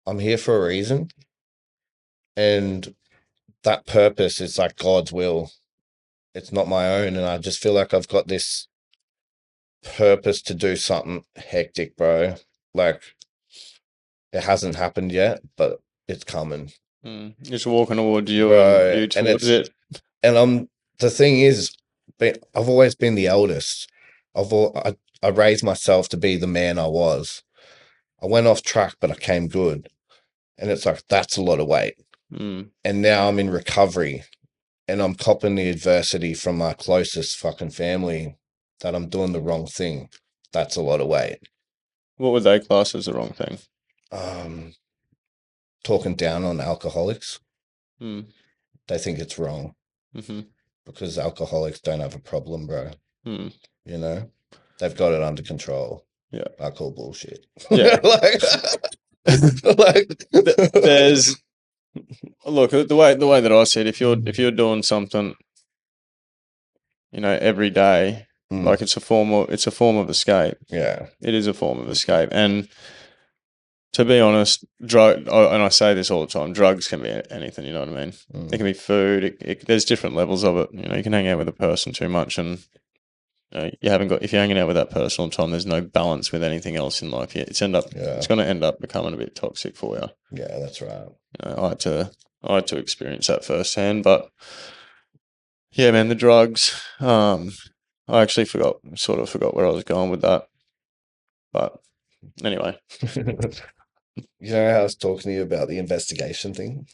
I'm here for a reason. And that purpose is like God's will. It's not my own. And I just feel like I've got this purpose to do something hectic, bro. Like, it hasn't happened yet, but it's coming. It's walking towards you, bro, and you towards it. And the thing is, I've always been the eldest. I raised myself to be the man I was. I went off track, but I came good. And it's like, that's a lot of weight. And now I'm in recovery, and I'm copping the adversity from my closest fucking family that I'm doing the wrong thing. That's a lot of weight. What would they class as the wrong thing? Talking down on alcoholics. They think it's wrong. Because alcoholics don't have a problem, bro. They've got it under control. Yeah. I call bullshit. Yeah. There's look, the way that I see it, if you're doing something, every day, like it's a form of escape. Yeah. It is a form of escape. And to be honest, and I say this all the time, drugs can be anything, you know what I mean? It can be food. There's different levels of it. You can hang out with a person too much, and if you're hanging out with that person all the time, there's no balance with anything else in life. It's going to end up becoming a bit toxic for you. Yeah, that's right. I had to experience that firsthand, but yeah, man, the drugs. I actually forgot where I was going with that, but anyway. I was talking to you about the investigation thing.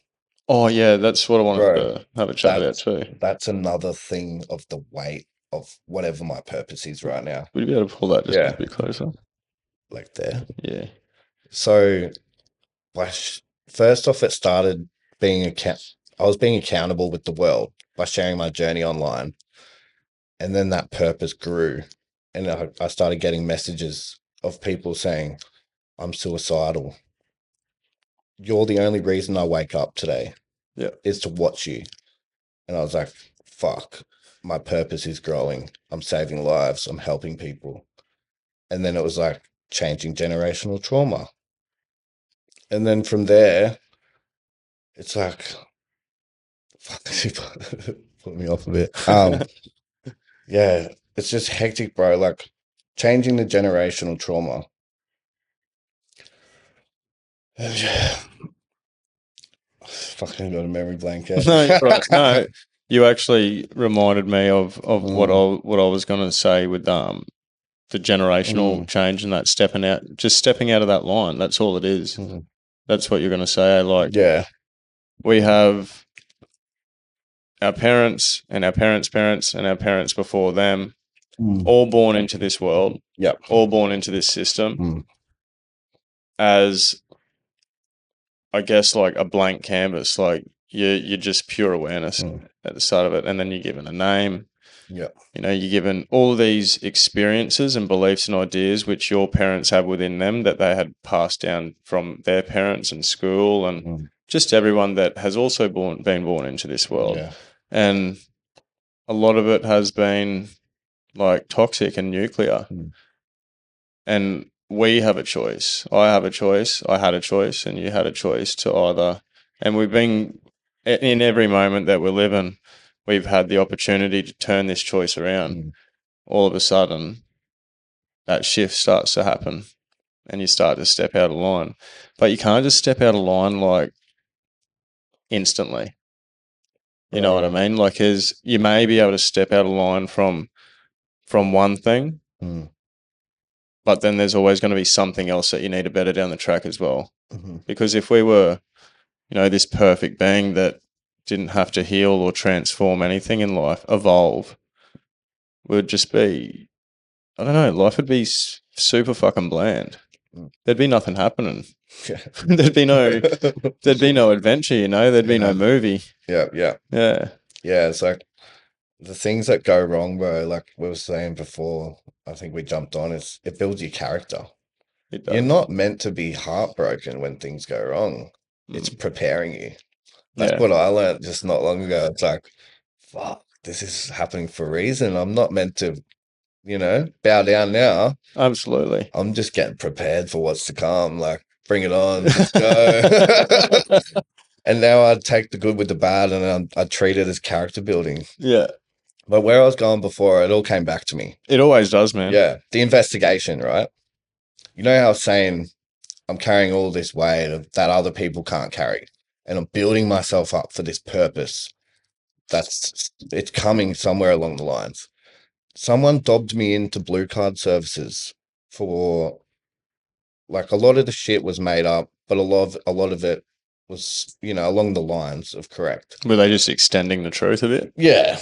Oh yeah, that's what I wanted to have a chat about too. That's another thing of the weight of whatever my purpose is right now. Would you be able to pull that just a bit closer? Like there? Yeah. So, first off, it started I was being accountable with the world by sharing my journey online. And then that purpose grew. And I started getting messages of people saying, I'm suicidal. You're the only reason I wake up today. Yeah. Is to watch you. And I was like, fuck, my purpose is growing. I'm saving lives. I'm helping people. And then it was like changing generational trauma. And then from there, it's like, put me off a bit. Yeah, it's just hectic, bro. Like changing the generational trauma. Fucking got a memory blank out. No, you're right. No, you actually reminded me of what I was going to say with the generational change and that stepping out of that line. That's all it is. Mhm. That's what you're going to say. Like, Yeah. we have our parents and our parents' parents and our parents before them, all born into this world. Yep. All born into this system as, I guess, like a blank canvas. Like you're just pure awareness at the start of it, and then you're given a name. Yep. You know, you're given all these experiences and beliefs and ideas which your parents have within them that they had passed down from their parents and school and just everyone that has also been born into this world. Yeah. And a lot of it has been like toxic and nuclear. And we have a choice. I have a choice. I had a choice, and you had a choice to either. And we've been in every moment that we're living, we've had the opportunity to turn this choice around. All of a sudden, that shift starts to happen, and you start to step out of line. But you can't just step out of line like instantly. You know what I mean? Like, you may be able to step out of line from one thing. But then there's always going to be something else that you need to better down the track as well. Because if we were, this perfect being that didn't have to heal or transform anything in life, evolve, would just be, I don't know, life would be super fucking bland. There'd be nothing happening. There'd be no adventure, there'd be no movie. Yeah. It's like the things that go wrong, bro, like we were saying before, I think we jumped on, it builds your character. It does. You're not meant to be heartbroken when things go wrong. It's preparing you. That's what I learned just not long ago. It's like, fuck, this is happening for a reason. I'm not meant to, bow down now. Absolutely. I'm just getting prepared for what's to come. Like, bring it on, let's go. And now I take the good with the bad and I treat it as character building. Yeah. But where I was going before, it all came back to me. It always does, man. Yeah. The investigation, right? You know how I was saying I'm carrying all this weight that other people can't carry, and I'm building myself up for this purpose. It's coming somewhere along the lines. Someone dobbed me into Blue Card Services for, like, a lot of the shit was made up, but a lot of it was, along the lines of correct. Were they just extending the truth a bit? Yeah.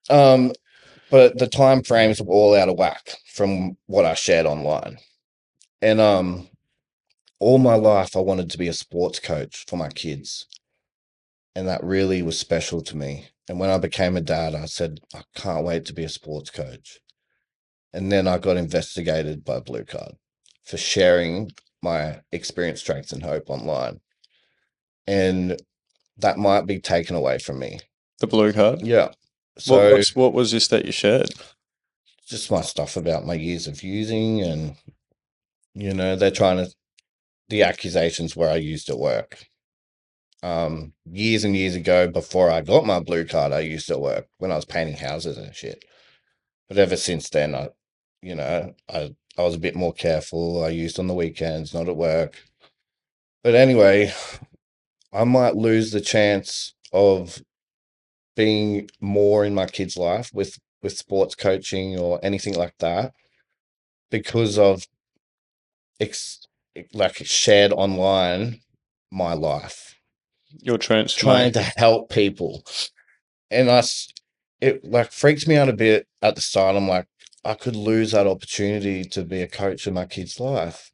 But the time frames were all out of whack from what I shared online. And all my life I wanted to be a sports coach for my kids. And that really was special to me. And when I became a dad, I said, I can't wait to be a sports coach. And then I got investigated by Blue Card for sharing my experience, strengths, and hope online. And that might be taken away from me. The Blue Card? Yeah. So what was this that you shared? Just my stuff about my years of using, and, they're trying to, the accusations where I used at work. Years and years ago, before I got my Blue Card, I used to work when I was painting houses and shit. But ever since then, I was a bit more careful. I used on the weekends, not at work. But anyway, I might lose the chance of being more in my kid's life with sports coaching or anything like that because of shared online my life. Your Trying transformation. to help people. And it freaks me out a bit at the start. I'm like, I could lose that opportunity to be a coach in my kid's life.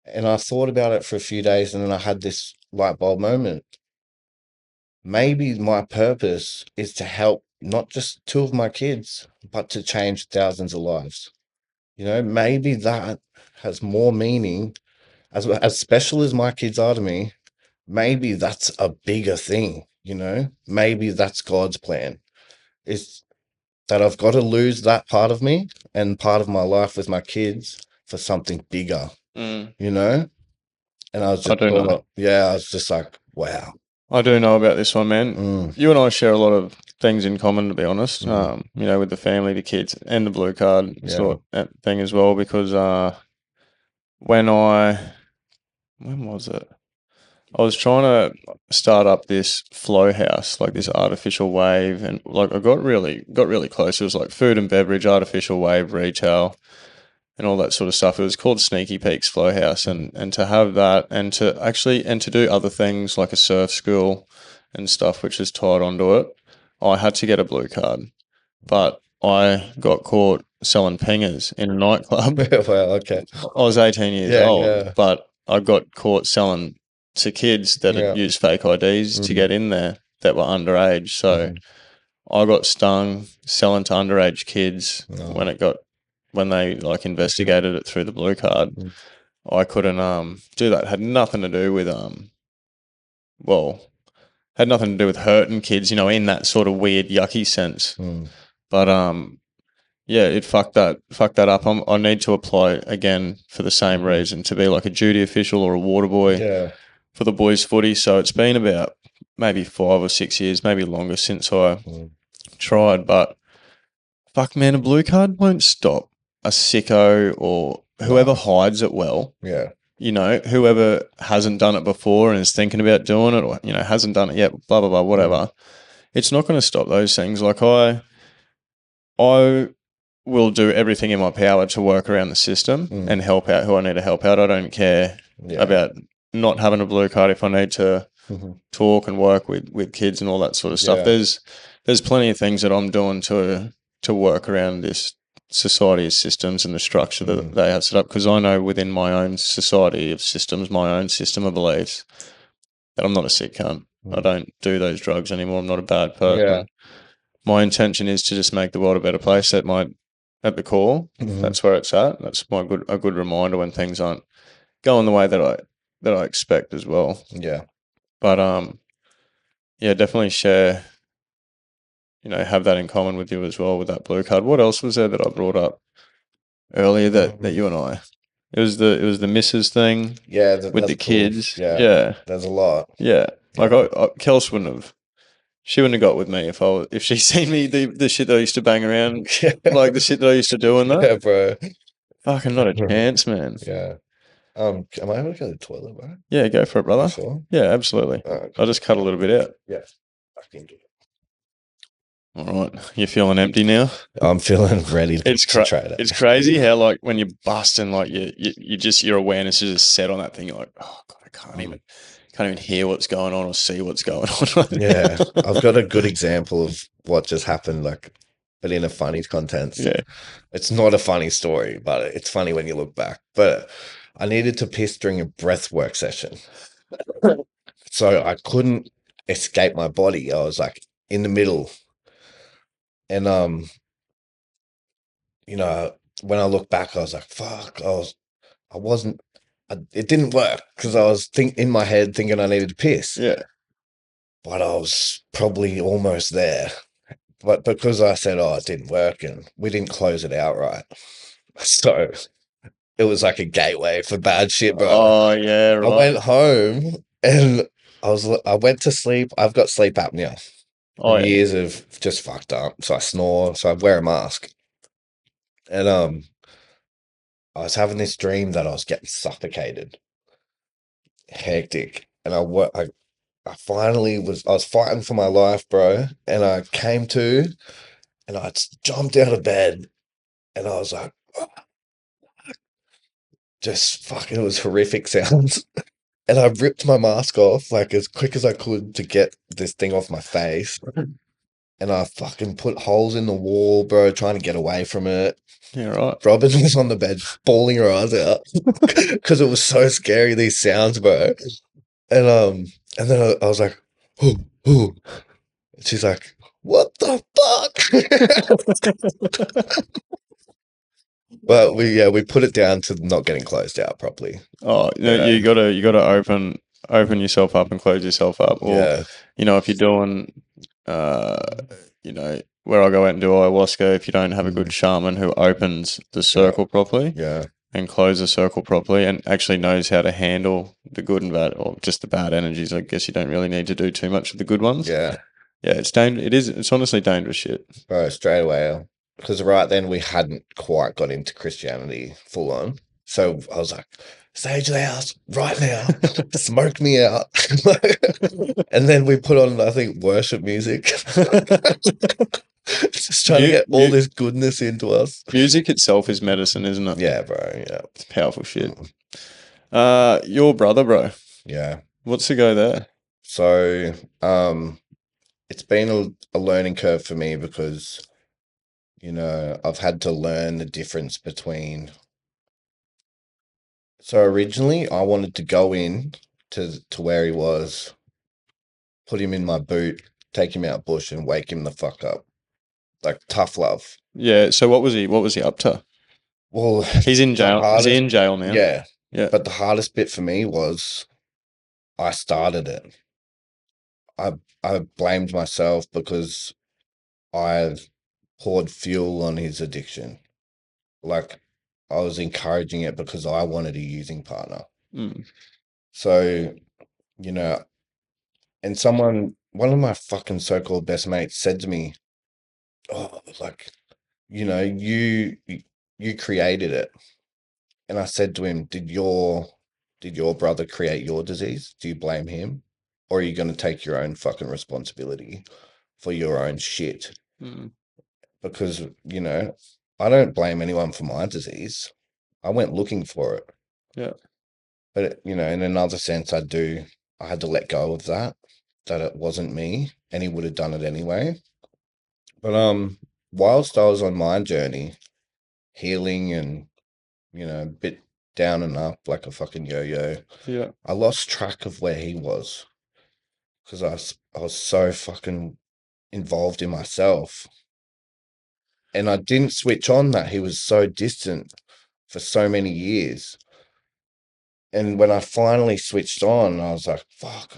And I thought about it for a few days, and then I had this light bulb moment. Maybe my purpose is to help not just two of my kids, but to change thousands of lives. Maybe that has more meaning. As special as my kids are to me, maybe that's a bigger thing, Maybe that's God's plan, is that I've got to lose that part of me and part of my life with my kids for something bigger, And I was just I was just like, wow. I do know about this one, man. Mm. You and I share a lot of things in common, to be honest. Mm. With the family, the kids, and the blue card Yeah. sort of thing as well. Because when was it? I was trying to start up this flow house, like this artificial wave, and like I got really close. It was like food and beverage, artificial wave, retail, and all that sort of stuff. It was called Sneaky Peaks Flow House, and to have that, and to do other things like a surf school and stuff, which is tied onto it. I had to get a blue card, but I got caught selling pingers in a nightclub. Well, okay. I was 18 years Yeah, old, yeah. but I got caught selling to kids that Yeah. had used fake IDs to get in there that were underage. So I got stung selling to underage kids when they like investigated it through the blue card. I couldn't do that. It had nothing to do with had nothing to do with hurting kids, in that sort of weird yucky sense. But yeah, it fucked that up. I need to apply again for the same reason, to be like a duty official or a water boy for the boys' footy. So it's been about maybe 5 or 6 years, maybe longer, since I tried. But fuck, man, a blue card won't stop a sicko or whoever hides it well. Yeah. Whoever hasn't done it before and is thinking about doing it, or hasn't done it yet, blah blah blah, whatever. It's not going to stop those things. Like I will do everything in my power to work around the system and help out who I need to help out. I don't care about not having a blue card if I need to talk and work with kids and all that sort of stuff. There's plenty of things that I'm doing to work around this society's systems and the structure that they have set up, because I know within my own society of systems, my own system of beliefs, that I'm not a sick cunt. I don't do those drugs anymore. I'm not a bad person. Yeah. My intention is to just make the world a better place at the core. That's where it's at. That's a good reminder when things aren't going the way that I expect as well. Yeah. But definitely share, have that in common with you as well with that blue card. What else was there that I brought up earlier that you and I? It was the missus thing. Yeah, with the kids. Cool. Yeah. There's a lot. Yeah. Like Kels she wouldn't have got with me if she seen me the shit that I used to bang around, like the shit that I used to do and that. Yeah, bro. Fucking not a chance, man. Yeah. Am I able to go to the toilet, bro? Yeah, go for it, brother. Sure. Yeah, absolutely. Right. I'll just cut a little bit out. Yeah. I can do it. All right. You feeling empty now? I'm feeling ready to try it. It's crazy how, like, when you're busting, like your awareness is just set on that thing. You're like, oh God, I can't even hear what's going on or see what's going on. Yeah. I've got a good example of what just happened, but in a funny context. Yeah. It's not a funny story, but it's funny when you look back. But I needed to piss during a breath work session. So I couldn't escape my body. I was like in the middle. And when I look back, I was like, fuck, it didn't work because I was in my head thinking I needed to piss. Yeah. But I was probably almost there. But because I said, it didn't work, and we didn't close it out right. So it was like a gateway for bad shit, bro. Oh, yeah, right. I went home and I went to sleep. I've got sleep apnea. Years of just fucked up. So I snore, so I wear a mask. And I was having this dream that I was getting suffocated. Hectic. And I was fighting for my life, bro. And I came to, and I jumped out of bed, and I was like, just fucking, it was horrific sounds. And I ripped my mask off like as quick as I could to get this thing off my face. And I fucking put holes in the wall, bro, trying to get away from it. Yeah, right. Robin was on the bed bawling her eyes out because it was so scary, these sounds, bro. And then I was like, ooh. She's like, what the fuck? But we put it down to not getting closed out properly. Oh, you gotta open yourself up and close yourself up. Or, if you're doing, where I go out and do ayahuasca, if you don't have a good shaman who opens the circle properly, and close the circle properly, and actually knows how to handle the good and bad, or just the bad energies. I guess you don't really need to do too much of the good ones. Yeah. Yeah, it's honestly dangerous shit. Bro, straight away. Because right then we hadn't quite got into Christianity full on. So I was like, sage the house right now. Smoke me out. And then we put on, I think, worship music. Just trying to get all this goodness into us. Music itself is medicine, isn't it? Yeah, bro. Yeah. It's powerful shit. Your brother, bro. Yeah. What's the go there? So, it's been a learning curve for me because, you know, I've had to learn the difference between. So originally I wanted to go in to where he was, put him in my boot, take him out bush and wake him the fuck up. Like tough love. Yeah, so what was he up to? Well, he's in jail. Is he in jail now? Yeah. Yeah. But the hardest bit for me was I started it. I blamed myself because I poured fuel on his addiction. Like I was encouraging it because I wanted a using partner. Mm. So, you know, and one of my fucking so-called best mates said to me, oh, like, you know, you created it. And I said to him, did your brother create your disease? Do you blame him? Or are you going to take your own fucking responsibility for your own shit? Mm. Because, you know, I don't blame anyone for my disease. I went looking for it. Yeah. But, you know, in another sense, I had to let go of that it wasn't me and he would have done it anyway. But, whilst I was on my journey, healing and, you know, a bit down and up like a fucking yo-yo, yeah, I lost track of where he was because I was so fucking involved in myself. And I didn't switch on that he was so distant for so many years. And when I finally switched on, I was like, fuck,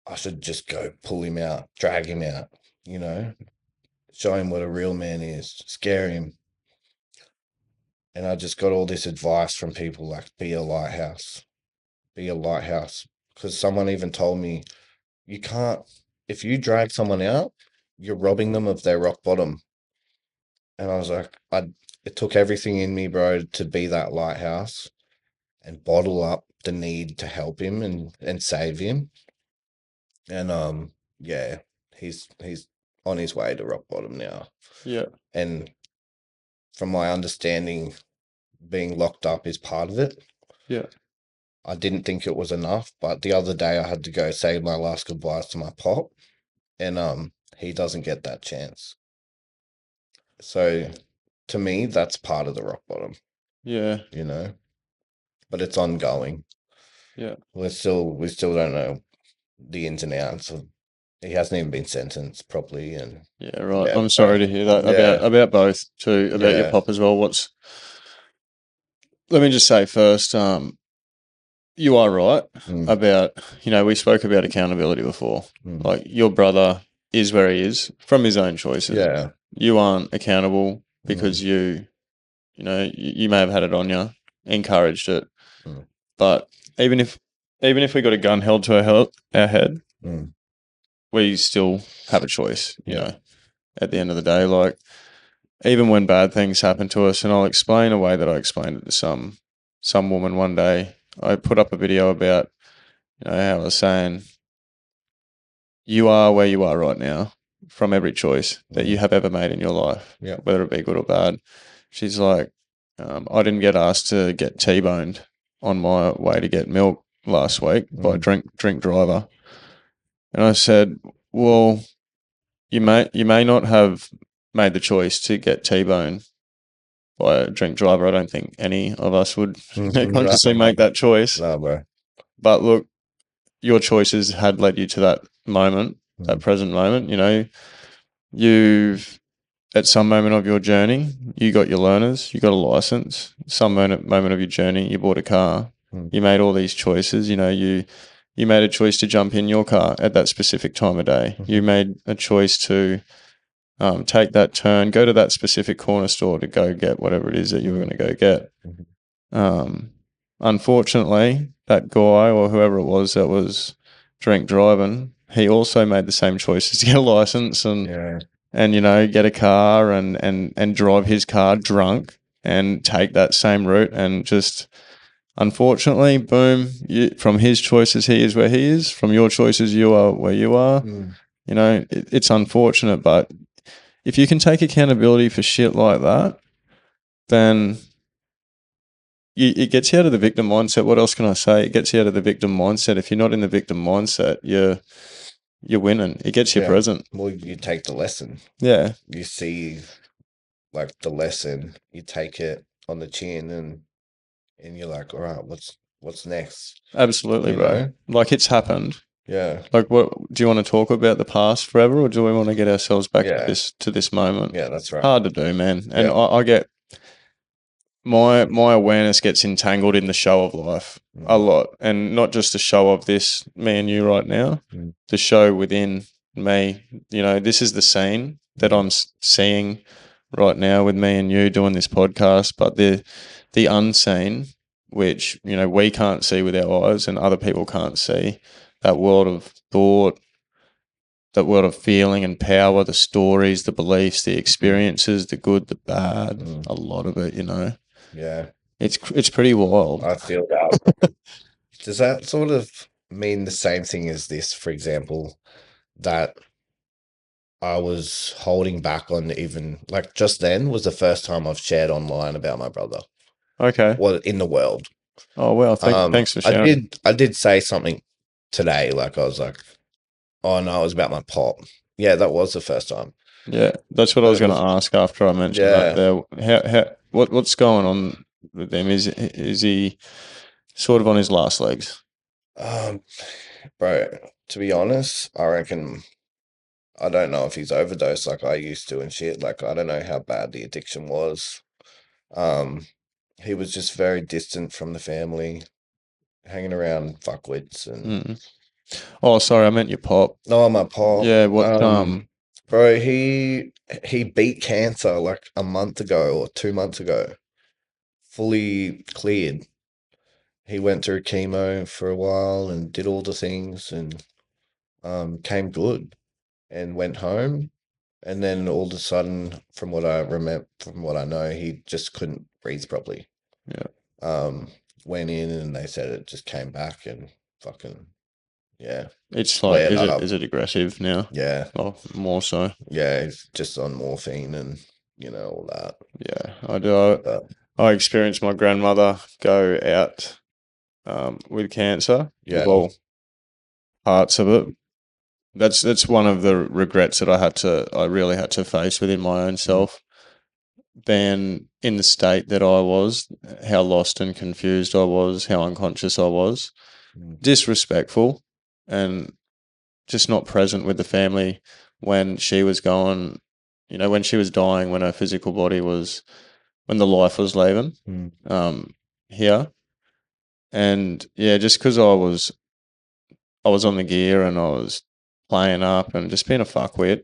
I should just go pull him out, drag him out, you know, show him what a real man is, scare him. And I just got all this advice from people like, be a lighthouse. Because someone even told me, you can't, if you drag someone out, you're robbing them of their rock bottom. And I was like, it took everything in me, bro, to be that lighthouse and bottle up the need to help him and save him. And yeah, he's on his way to rock bottom now. Yeah. And from my understanding, being locked up is part of it. Yeah. I didn't think it was enough, but the other day I had to go say my last goodbyes to my pop, and he doesn't get that chance. So to me, that's part of the rock bottom. Yeah. You know, but it's ongoing. Yeah. We still don't know the ins and outs of. He hasn't even been sentenced properly, and yeah, right. Yeah, I'm sorry to hear that about both too, about your pop as well. Let me just say first, you are right about, you know, we spoke about accountability before. Like your brother is where he is from his own choices. Yeah. You aren't accountable because you know, you may have had it on you, encouraged it. But even if we got a gun held to our head, we still have a choice, you know, at the end of the day. Like, even when bad things happen to us, and I'll explain a way that I explained it to some woman one day. I put up a video about, you know, how I was saying, you are where you are right now from every choice that you have ever made in your life, whether it be good or bad. She's like, I didn't get asked to get T-boned on my way to get milk last week by a drink driver. And I said, well, you may not have made the choice to get T-boned by a drink driver. I don't think any of us would consciously make that choice. No, bro. But look, your choices had led you to that moment, that present moment. You know, you've, at some moment of your journey, you got your learners, you got a license. Some moment of your journey, you bought a car. You made all these choices. You know, you made a choice to jump in your car at that specific time of day. You made a choice to take that turn, go to that specific corner store to go get whatever it is that you were going to go get. unfortunately, that guy or whoever it was that was drink driving, he also made the same choices to get a license and get a car and drive his car drunk and take that same route and just unfortunately, boom, from his choices he is where he is, from your choices you are where you are. It's unfortunate, but if you can take accountability for shit like that, then it gets you out of the victim mindset. What else can I say? It gets you out of the victim mindset. If you're not in the victim mindset, you're winning. It gets you present. Well, you take the lesson. Yeah. You see, like, the lesson, you take it on the chin and you're like, all right, what's next? Absolutely, bro. Know? Like, it's happened. Yeah. Like, what do you want to talk about the past forever, or do we want to get ourselves back to this moment? Yeah, that's right. Hard to do, man. And I get my awareness gets entangled in the show of life a lot, and not just the show of this me and you right now. The show within me. This is the scene that I'm seeing right now with me and you doing this podcast, but the unseen, which we can't see with our eyes and other people can't see, that world of thought, that world of feeling and power, the stories, the beliefs, the experiences, the good, the bad, a lot of it, Yeah. It's pretty wild. I feel that. Does that sort of mean the same thing as this, for example, that I was holding back on, even like just then was the first time I've shared online about my brother. Okay. Well, in the world. Oh, well, thanks for sharing. I did say something today, like I was like, oh no, it was about my pop. Yeah, that was the first time. Yeah, that's what I was going to ask after I mentioned that there. What's going on with him? Is he sort of on his last legs? Bro, to be honest, I reckon, I don't know if he's overdosed like I used to and shit. Like, I don't know how bad the addiction was. He was just very distant from the family, hanging around fuckwits and. Oh, sorry, I meant your pop. No, my pop. Yeah, what? Bro, he beat cancer like a month ago or 2 months ago. Fully cleared. He went through chemo for a while and did all the things and came good and went home. And then all of a sudden, from what I remember, from what I know, he just couldn't breathe properly. Yeah. Went in and they said it just came back and fucking, yeah. It's like, is it aggressive now? Yeah. Oh, more so. Yeah, he's just on morphine and, all that. Yeah, I do. I experienced my grandmother go out with cancer. Yeah. Well, parts of it. That's one of the regrets that I really had to face within my own self. Being in the state that I was, how lost and confused I was, how unconscious I was, disrespectful, and just not present with the family when she was going, when she was dying, when her physical body was, when the life was leaving here. And yeah, just because I was on the gear and I was playing up and just being a fuckwit,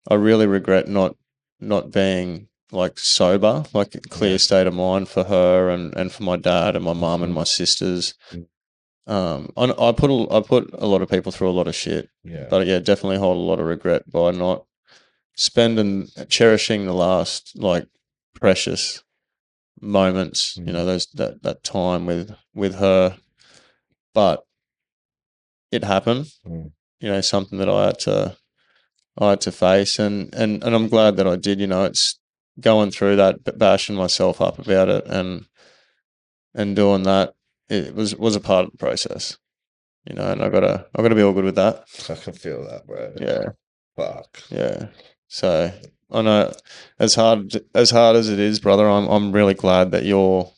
I really regret not being like sober, like a clear state of mind for her and for my dad and my mum and my sisters. I put a lot of people through a lot of shit, but yeah, definitely hold a lot of regret by not cherishing the last like precious moments, those that time with her. But it happened, something that I had to face, and I'm glad that I did. It's going through that, but bashing myself up about it and doing that. It was a part of the process, and I gotta be all good with that. I can feel that, bro. Yeah. Fuck. Yeah. So I know as hard as it is, brother, I'm really glad that you're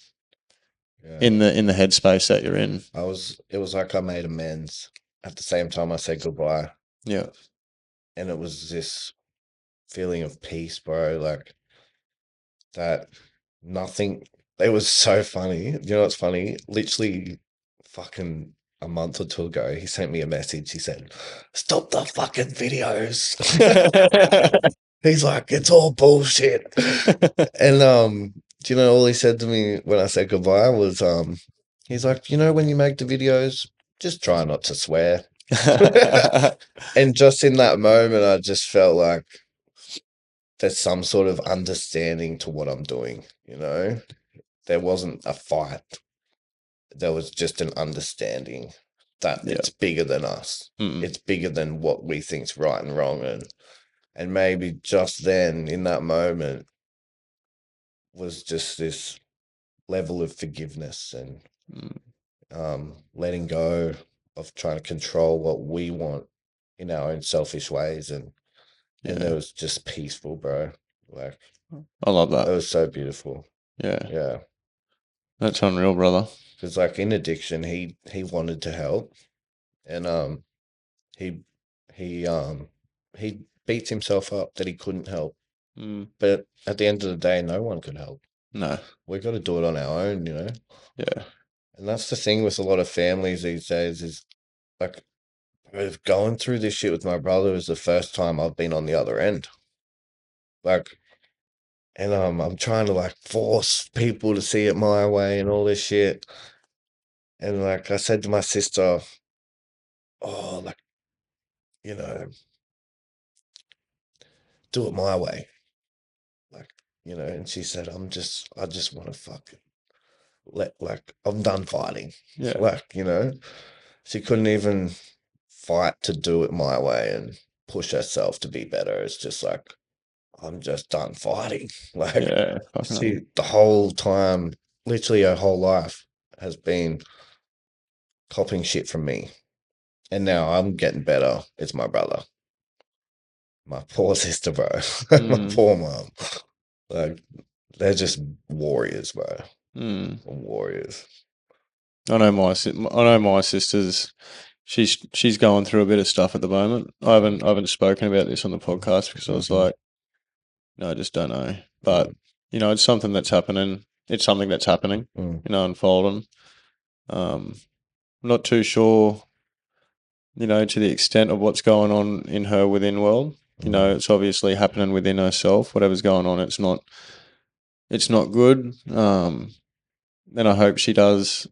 in the headspace that you're in. It was like I made amends. At the same time I said goodbye. Yeah. And it was this feeling of peace, bro, like that nothing. It was so funny. You know what's funny? Literally fucking a month or two ago, he sent me a message. He said, "Stop the fucking videos." He's like, "It's all bullshit." And do you know all he said to me when I said goodbye was He's like, when you make the videos, just try not to swear. And just in that moment, I just felt like there's some sort of understanding to what I'm doing, There wasn't a fight. There was just an understanding that it's bigger than us. It's bigger than what we think's right and wrong. And maybe just then, in that moment, was just this level of forgiveness and letting go of trying to control what we want in our own selfish ways. And it was just peaceful, bro. Like, I love that. It was so beautiful. Yeah. That's unreal, brother. Because like in addiction, he wanted to help, and he beats himself up that he couldn't help. But at the end of the day, no one could help. No, we got to do it on our own, Yeah. And that's the thing with a lot of families these days is like, going through this shit with my brother is the first time I've been on the other end. Like, and I'm trying to like force people to see it my way and all this shit. And like I said to my sister, oh, like, do it my way. Like, and she said, I just want to fucking I'm done fighting. Yeah. Like, she couldn't even fight to do it my way and push herself to be better. It's just like, I'm just done fighting. Like, the whole time, literally her whole life has been copping shit from me. And now I'm getting better. It's my brother. My poor sister, bro. My poor mom. Like, they're just warriors, bro. Warriors. I know my sister's. She's going through a bit of stuff at the moment. I haven't spoken about this on the podcast because I was like, no, I just don't know. But it's something that's happening. It's something that's happening. Unfolding. Not too sure. To the extent of what's going on in her within world. It's obviously happening within herself. Whatever's going on, it's not good. And I hope she does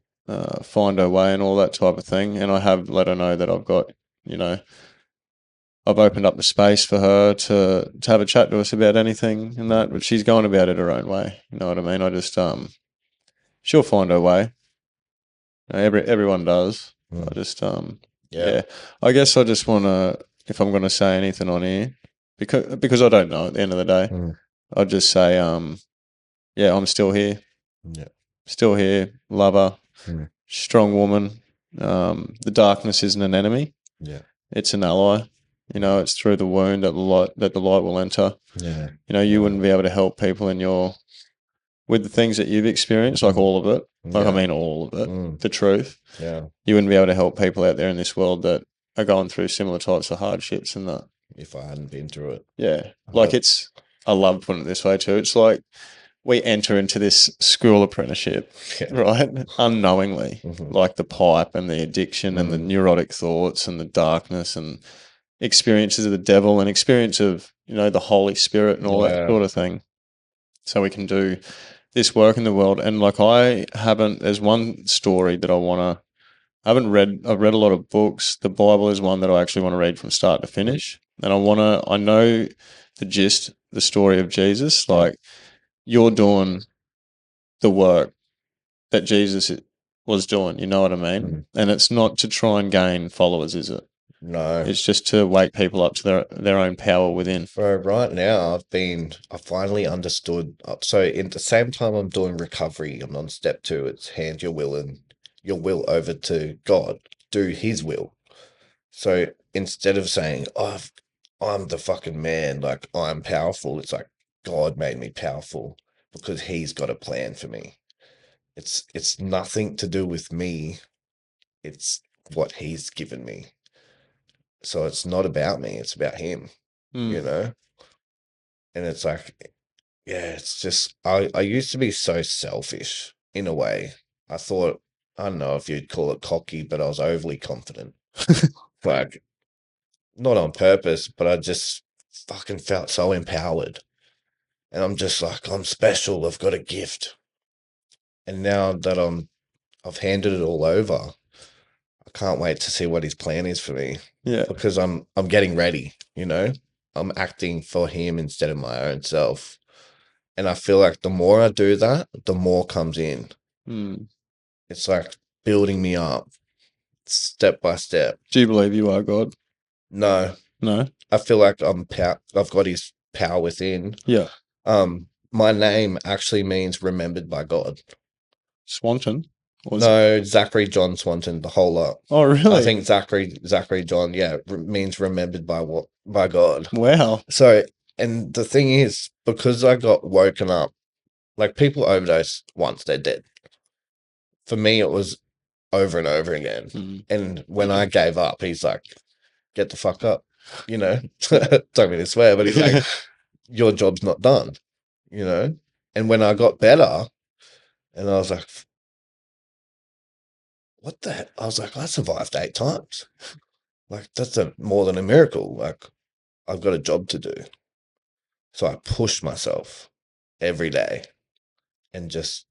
find her way and all that type of thing. And I have let her know that I've got, I've opened up the space for her to have a chat to us about anything and that. But she's going about it her own way. You know what I mean? I just she'll find her way. Everyone does. I just yeah. I guess I just want to, if I'm going to say anything on here, because I don't know at the end of the day, I'll just say, yeah, I'm still here. Yeah. Still here. Love her. Strong woman. The darkness isn't an enemy. Yeah. It's an ally. It's through the wound that the light will enter. Yeah. You wouldn't be able to help people with the things that you've experienced, like all of it. I mean all of it, the truth. Yeah. You wouldn't be able to help people out there in this world that are going through similar types of hardships and that. If I hadn't been through it. Yeah. Like I love putting it this way too. It's like we enter into this school apprenticeship, right? Unknowingly, like the pipe and the addiction and the neurotic thoughts and the darkness and experiences of the devil and experience of, the Holy Spirit and all that sort of thing. So we can do this work in the world. And like there's one story that I've read a lot of books. The Bible is one that I actually want to read from start to finish. And I know the gist, the story of Jesus. Like, you're doing the work that Jesus was doing, you know what I mean? And it's not to try and gain followers, is it? No. It's just to wake people up to their own power within. Bro, right now I finally understood. So in the same time I'm doing recovery, I'm on step 2. It's hand your will over to God. Do his will. So instead of saying, oh, I'm the fucking man, like I'm powerful, it's like God made me powerful because he's got a plan for me. It's nothing to do with me. It's what he's given me. So it's not about me, it's about him, And it's like, yeah, it's just, I used to be so selfish in a way. I thought, I don't know if you'd call it cocky, but I was overly confident. Like, not on purpose, but I just fucking felt so empowered. And I'm just like, I'm special, I've got a gift. And now that I'm I've handed it all over. I can't wait to see what his plan is for me. Yeah. Because I'm getting ready, you know? I'm acting for him instead of my own self. And I feel like the more I do that, the more comes in. Mm. It's like building me up step by step. Do you believe you are God? No, No? I feel like I've got his power within. Yeah. My name actually means remembered by God. Swanton? No, Zachary John Swanton, the whole lot. Oh, really? I think Zachary John, means remembered by God. Wow. So, and the thing is, because I got woken up, like people overdose once, they're dead. For me, it was over and over again. Mm. And when I gave up, he's like, get the fuck up, you know? Don't mean to swear, but he's like, your job's not done, you know? And when I got better, and I was like, what the heck? I was like, I survived 8 times. Like, that's more than a miracle. Like, I've got a job to do. So I pushed myself every day and just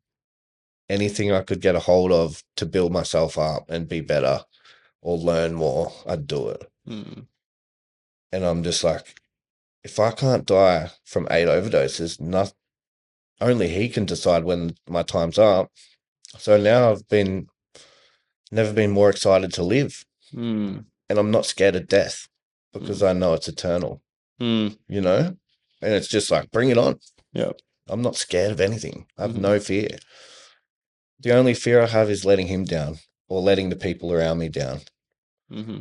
anything I could get a hold of to build myself up and be better or learn more, I'd do it. Mm. And I'm just like, if I can't die from 8 overdoses, only he can decide when my time's up. So now I've never been more excited to live. Mm. And I'm not scared of death because I know it's eternal, you know? And it's just like, bring it on. Yeah. I'm not scared of anything. I have no fear. The only fear I have is letting him down or letting the people around me down. Mm-hmm.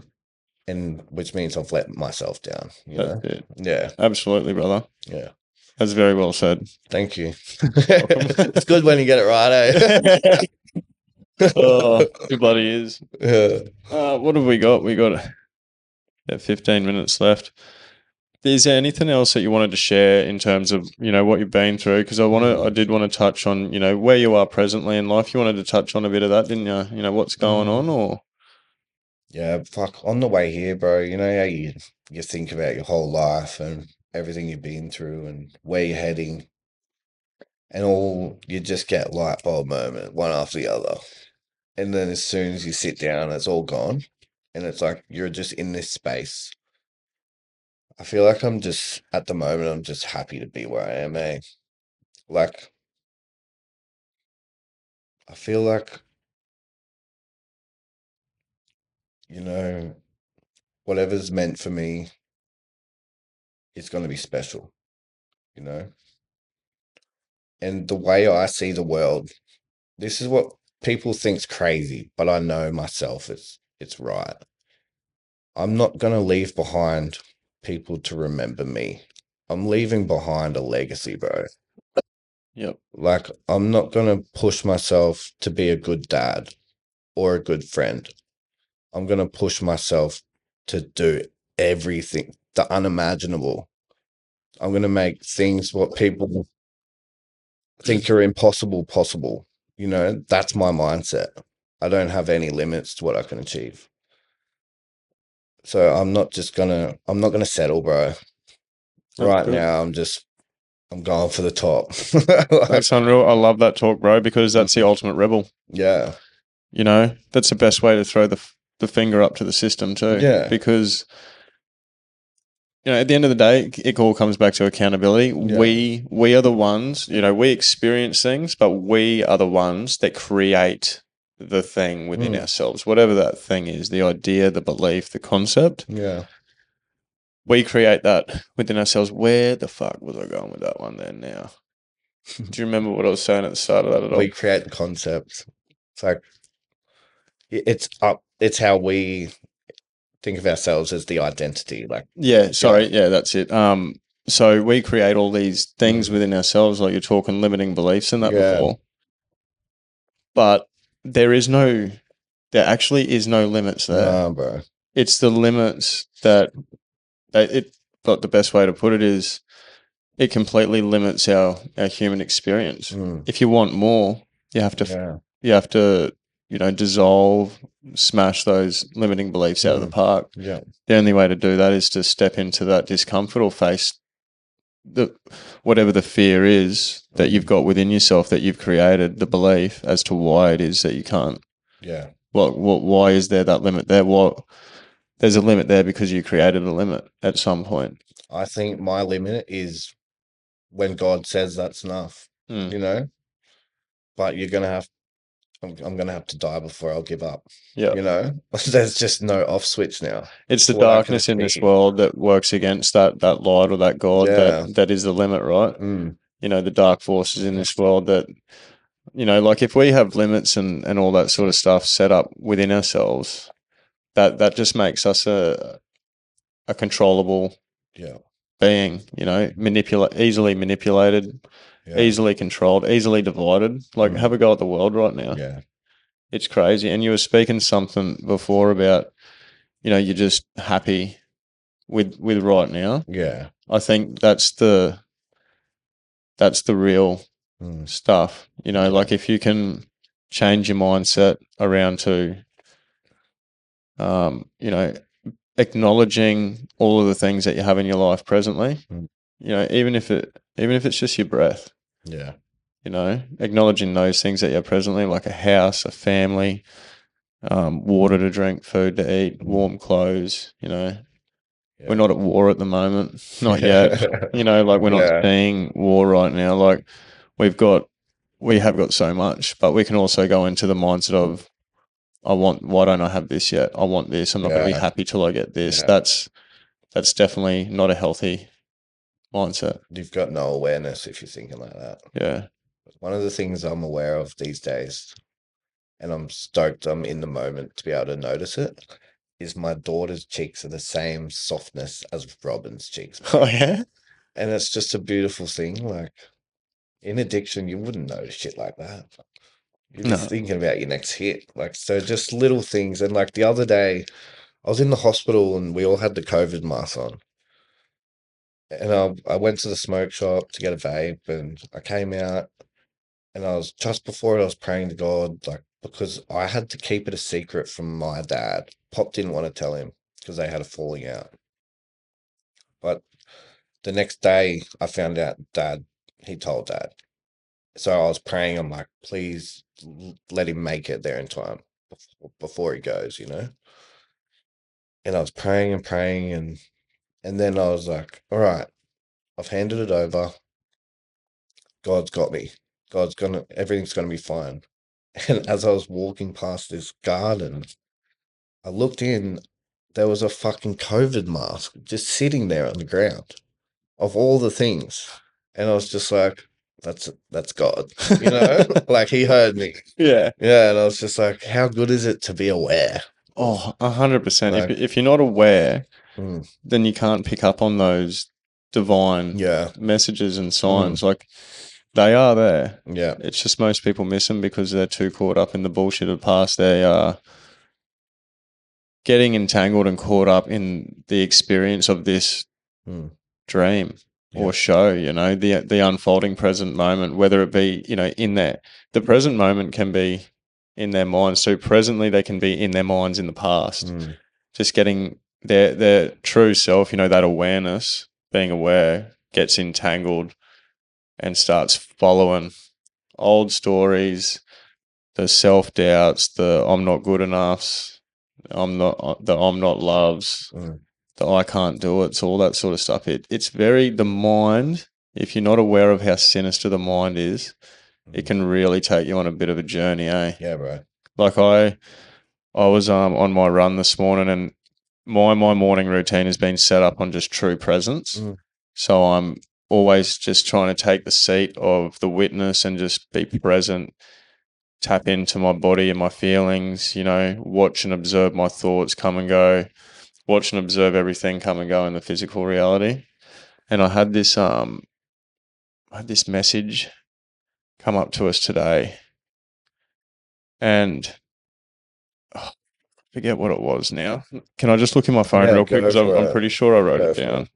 And which means I've let myself down, you That's know? it. Yeah. Absolutely, brother. Yeah. That's very well said. Thank you. It's good when you get it right, eh? Oh, it bloody is. Yeah. What have we got? We got 15 minutes left. Is there anything else that you wanted to share in terms of, what you've been through? Because I did want to touch on, where you are presently in life. You wanted to touch on a bit of that, didn't you? What's going on, or? Yeah, fuck. On the way here, bro, you know how you think about your whole life and everything you've been through and where you're heading, and you just get light bulb moment, one after the other. And then as soon as you sit down, it's all gone. And it's like you're just in this space. I feel like at the moment, I'm just happy to be where I am, eh? Like, I feel like, whatever's meant for me is going to be special, you know? And the way I see the world, this is what people think's crazy, but I know myself it's right. I'm not going to leave behind people to remember me. I'm leaving behind a legacy, bro. Yep. Like, I'm not going to push myself to be a good dad or a good friend. I'm going to push myself to do everything, the unimaginable. I'm going to make things what people think are impossible possible. That's my mindset. I don't have any limits to what I can achieve. So I'm not going to settle, bro. Right now, I'm going for the top. That's unreal. I love that talk, bro, because that's the ultimate rebel. Yeah. That's the best way to throw the finger up to the system too. Yeah. Because, at the end of the day, it all comes back to accountability. Yeah. We are the ones, we experience things, but we are the ones that create the thing within ourselves, whatever that thing is, the idea, the belief, the concept. Yeah. We create that within ourselves. Where the fuck was I going with that one then now? Do you remember what I was saying at the start of that at all? We create the concept. It's like, it's how we think of ourselves as the identity. Like, that's it. So we create all these things within ourselves, like you're talking limiting beliefs and that before. But there actually is no limits there. Nah, bro. It's the limits but the best way to put it is it completely limits our human experience. If you want more, you have to dissolve, smash those limiting beliefs out of the park. Yeah. The only way to do that is to step into that discomfort or face whatever the fear is that you've got within yourself that you've created, the belief as to why it is that you can't. Yeah. Why is there that limit there? There's a limit there because you created a limit at some point. I think my limit is when God says that's enough, you know, but you're going to have, I'm going to have to die before I'll give up. Yeah. You know, there's just no off switch now. It's the to what I can darkness in this achieve. world that works against that light or that God Yeah. that is the limit, right? Mm. You know, the dark forces in this world that, you know, like if we have limits and all that sort of stuff set up within ourselves, that just makes us a controllable Yeah. being, you know, easily manipulated, Yeah. easily controlled, easily divided. Like, have a go at the world right now. Yeah. It's crazy. And you were speaking something before about, you know, you're just happy with right now. Yeah. I think that's the real stuff. You know, like if you can change your mindset around to, you know, acknowledging all of the things that you have in your life presently, you know, even if it's just your breath. Yeah. You know, acknowledging those things that you have presently, like a house, a family, water to drink, food to eat, warm clothes, you know. Yeah. We're not at war at the moment, not yet. You know, like we're not seeing war right now. Like we have got so much, but we can also go into the mindset of, why don't I have this yet? I want this. I'm not going to be happy till I get this. Yeah. That's definitely not a healthy mindset. You've got no awareness if you're thinking like that. Yeah. One of the things I'm aware of these days, and I'm stoked I'm in the moment to be able to notice it, is my daughter's cheeks are the same softness as Robin's cheeks. Oh, yeah? And it's just a beautiful thing. Like, in addiction, you wouldn't notice shit like that. You're just thinking about your next hit. Like, so just little things. And like the other day, I was in the hospital and we all had the COVID mask on. And I went to the smoke shop to get a vape and I came out and I was just before it, I was praying to God, like, because I had to keep it a secret from my dad. Pop didn't want to tell him because they had a falling out. But the next day I found out he told Dad. So I was praying, I'm like, please let him make it there in time before he goes, you know? And I was praying and praying and then I was like, all right, I've handed it over. God's got me. Everything's gonna be fine. And as I was walking past this garden, I looked in, there was a fucking COVID mask just sitting there on the ground of all the things. And I was just like, that's God, you know? Like he heard me. Yeah. Yeah. And I was just like, how good is it to be aware? Oh, 100%. If you're not aware, then you can't pick up on those divine messages and signs. Like they are there. Yeah. It's just most people miss them because they're too caught up in the bullshit of the past. They are getting entangled and caught up in the experience of this dream or show, you know, the unfolding present moment, whether it be, you know, in there. The present moment can be in their minds. So presently they can be in their minds in the past. Just getting their true self, you know, that awareness, being aware, gets entangled and starts following old stories, the self-doubts, the I'm not good enough, I'm not loves, the I can't do it, so all that sort of stuff. It's very, the mind, if you're not aware of how sinister the mind is, it can really take you on a bit of a journey, eh? Yeah, bro. Like I was on my run this morning and my morning routine has been set up on just true presence. So I'm always just trying to take the seat of the witness and just be present, tap into my body and my feelings, you know, watch and observe my thoughts come and go, watch and observe everything come and go in the physical reality. And I had this message come up to us today and forget what it was now. Can I just look in my phone real quick? Because I'm pretty sure I wrote it down.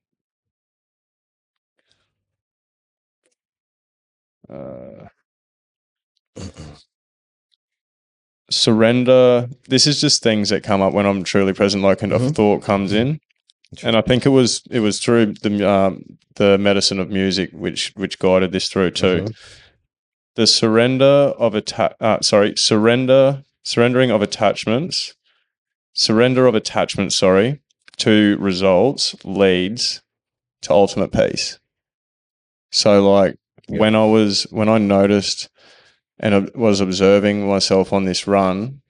Surrender. This is just things that come up when I'm truly present, like a thought comes in. And I think it was through the medicine of music which guided this through too. Mhm. The surrendering of attachments, to results leads to ultimate peace. So like Yeah. when I noticed and I was observing myself on this run,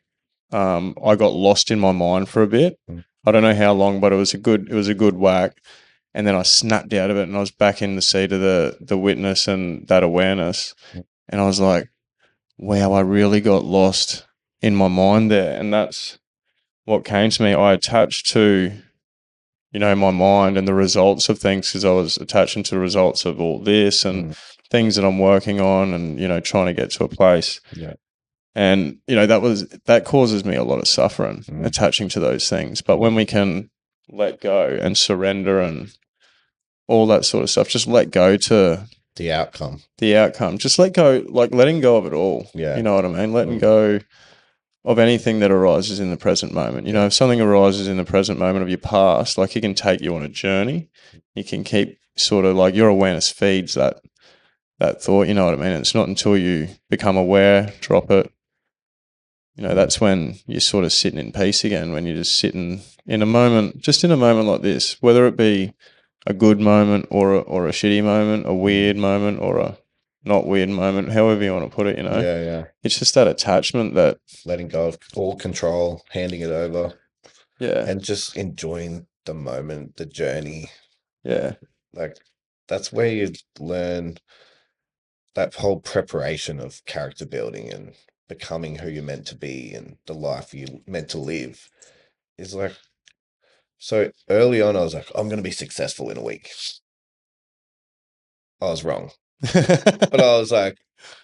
I got lost in my mind for a bit. Mm. I don't know how long, but it was a good whack. And then I snapped out of it and I was back in the seat of the witness and that awareness. Mm. And I was like, wow, I really got lost in my mind there. And that's what came to me. I attached to, my mind and the results of things because I was attaching to the results of all this and things that I'm working on and, trying to get to a place. Yeah. And, that causes me a lot of suffering attaching to those things. But when we can let go and surrender and all that sort of stuff, just let go to the outcome. Just let go, like letting go of it all. Yeah. You know what I mean? Letting go of anything that arises in the present moment. You know, if something arises in the present moment of your past, like it can take you on a journey. You can keep sort of like your awareness feeds that thought, you know what I mean? And it's not until you become aware, drop it, that's when you're sort of sitting in peace again, when you're just sitting in a moment like this, whether it be a good moment or a shitty moment, a weird moment or a not weird moment, however you want to put it, Yeah. It's just that attachment, that letting go of all control, handing it over. Yeah. And just enjoying the moment, the journey. Yeah. Like that's where you learn that whole preparation of character building and becoming who you're meant to be and the life you're meant to live is like, so early on I was like, I'm going to be successful in a week. I was wrong. But I was like,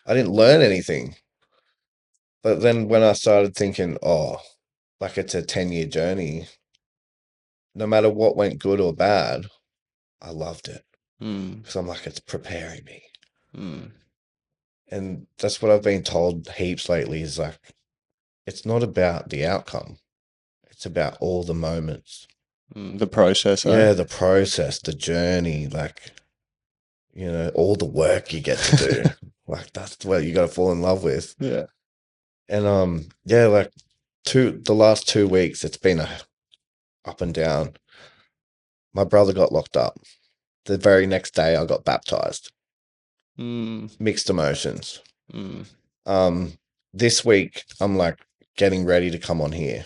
I didn't learn anything. But then when I started thinking, like it's a 10-year journey, no matter what went good or bad, I loved it. Because I'm like, it's preparing me. And that's what I've been told heaps lately is like, it's not about the outcome. It's about all the moments. The process. Yeah, the process, the journey, like, all the work you get to do. Like that's what you got to fall in love with. Yeah. And yeah, like the last 2 weeks, it's been a up and down. My brother got locked up. The very next day I got baptized. Mixed emotions. This week I'm like getting ready to come on here.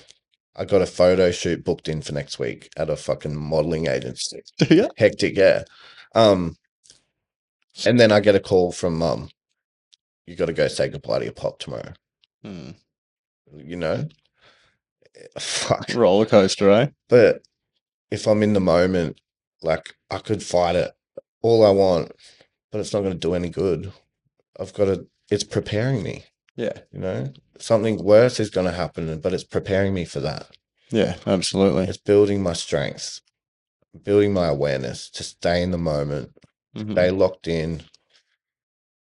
I got a photo shoot booked in for next week at a fucking modeling agency. Yeah. Hectic, yeah. And then I get a call from Mum. You got to go say goodbye to your pop tomorrow. Fuck. Roller coaster, eh? But if I'm in the moment, like I could fight it all I want, but it's not going to do any good. It's preparing me. Yeah. Something worse is going to happen, but it's preparing me for that. Yeah, absolutely. It's building my strengths, building my awareness to stay in the moment, stay locked in.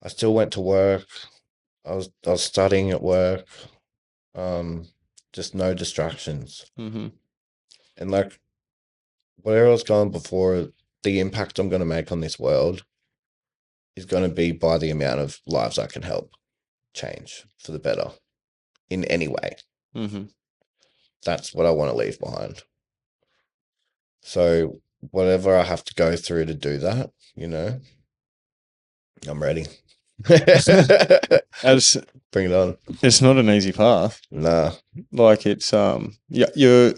I still went to work. I was studying at work. Just no distractions. And like whatever I was going before, the impact I'm going to make on this world is going to be by the amount of lives I can help change for the better in any way. That's what I want to leave behind. So whatever I have to go through to do that, I'm ready. Bring it on. It's not an easy path. Nah. Like it's you're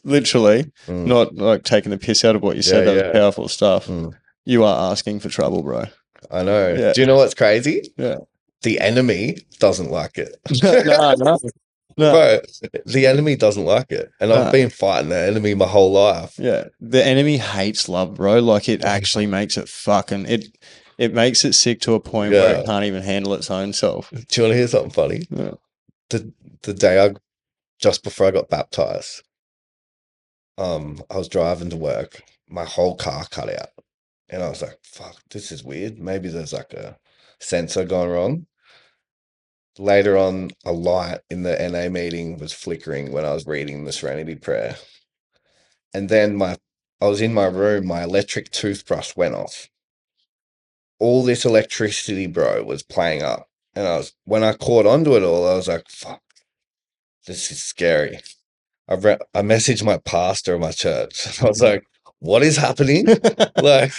literally not like taking the piss out of what you said. That was powerful stuff. You are asking for trouble, bro. I know. Yeah. Do you know what's crazy? Yeah. The enemy doesn't like it. No. Bro, the enemy doesn't like it. And I've been fighting the enemy my whole life. Yeah. The enemy hates love, bro. Like it actually makes it fucking it makes it sick to a point where it can't even handle its own self. Do you want to hear something funny? Yeah. The day just before I got baptized, I was driving to work. My whole car cut out. And I was like, fuck, this is weird. Maybe there's like a sensor going wrong. Later on, a light in the NA meeting was flickering when I was reading the Serenity Prayer. And then my I was in my room, my electric toothbrush went off. All this electricity, bro, was playing up. And when I caught onto it all, I was like, fuck, this is scary. I messaged my pastor of my church. I was like, what is happening? Like,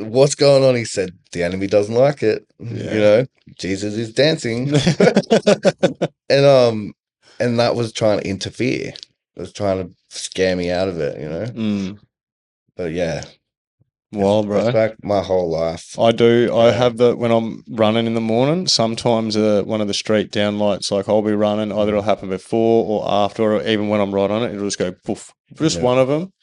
what's going on? He said, the enemy doesn't like it. Yeah. Jesus is dancing. And that was trying to interfere. It was trying to scare me out of it. But yeah. Well, bro. It's like my whole life. I do. Yeah. I have when I'm running in the morning, sometimes one of the street downlights, like I'll be running, either it'll happen before or after, or even when I'm right on it, it'll just go poof. Just one of them.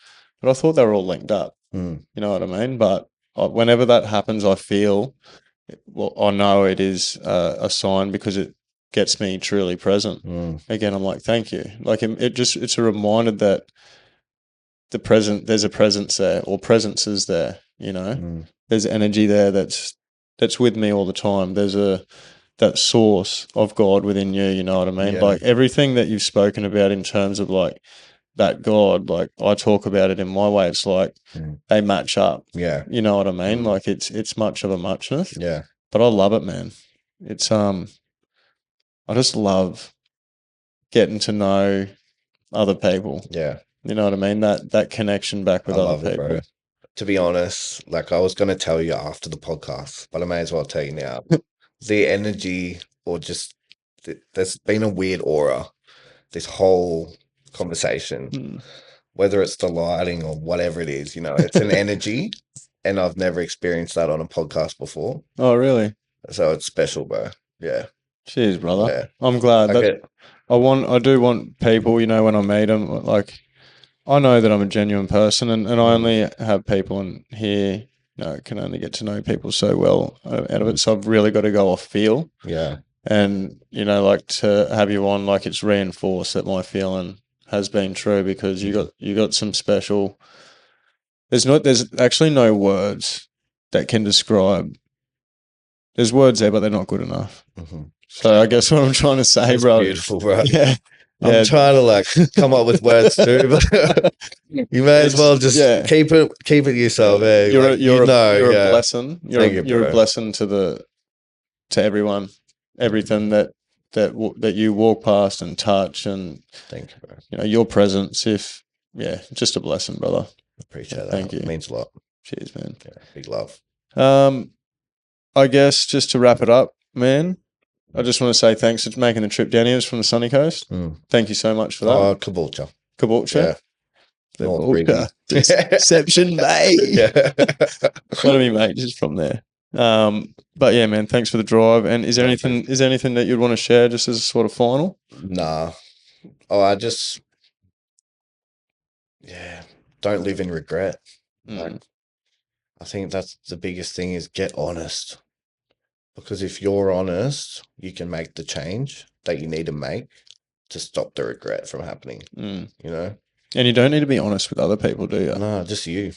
But I thought they were all linked up. You know what I mean? But whenever that happens, I feel, well, I know it is a sign because it gets me truly present. Again, I'm like, thank you. Like it's a reminder that there's a presence there, or presences there, there's energy there that's with me all the time. There's that source of God within you, you know what I mean? Yeah. Like everything that you've spoken about in terms of like that God, like I talk about it in my way. It's like they match up. Yeah. You know what I mean? Like it's much of a muchness. Yeah. But I love it, man. It's I just love getting to know other people. Yeah. You know what I mean? That connection back with other people. Bro. To be honest, like I was going to tell you after the podcast, but I may as well tell you now. The energy, or just there's been a weird aura this whole conversation, whether it's the lighting or whatever it is, it's an energy, and I've never experienced that on a podcast before. Oh, really? So it's special, bro. Yeah. Cheers, brother. Yeah. I'm glad I do want people, when I meet them, like, I know that I'm a genuine person, and I only have people in here, can only get to know people so well out of it. So I've really got to go off feel. Yeah. And, like to have you on, like it's reinforced that my feeling has been true, because you got some special, there's actually no words that can describe. There's words there, but they're not good enough. So I guess what I'm trying to say, that's bro. Beautiful, bro. Yeah. I'm trying to come up with words too, but you may as well just keep it yourself. Yeah. You're a blessing. You're a blessing to everyone. Everything that you walk past and touch, and thank you, bro. Your presence. Just a blessing, brother. Appreciate that. Thank you. It means a lot. Cheers, man. Yeah, big love. I guess just to wrap it up, man, I just want to say thanks for making the trip down here from the sunny coast. Thank you so much for that. Oh, Caboolture. Yeah. Caboolture. Deception Bay. Yeah. What do we make just from there? But yeah, man, thanks for the drive. And is there anything that you'd want to share just as a sort of final? Nah. Oh, don't live in regret. Like, I think that's the biggest thing, is get honest. Because if you're honest, you can make the change that you need to make to stop the regret from happening. And you don't need to be honest with other people, do you? No, just you.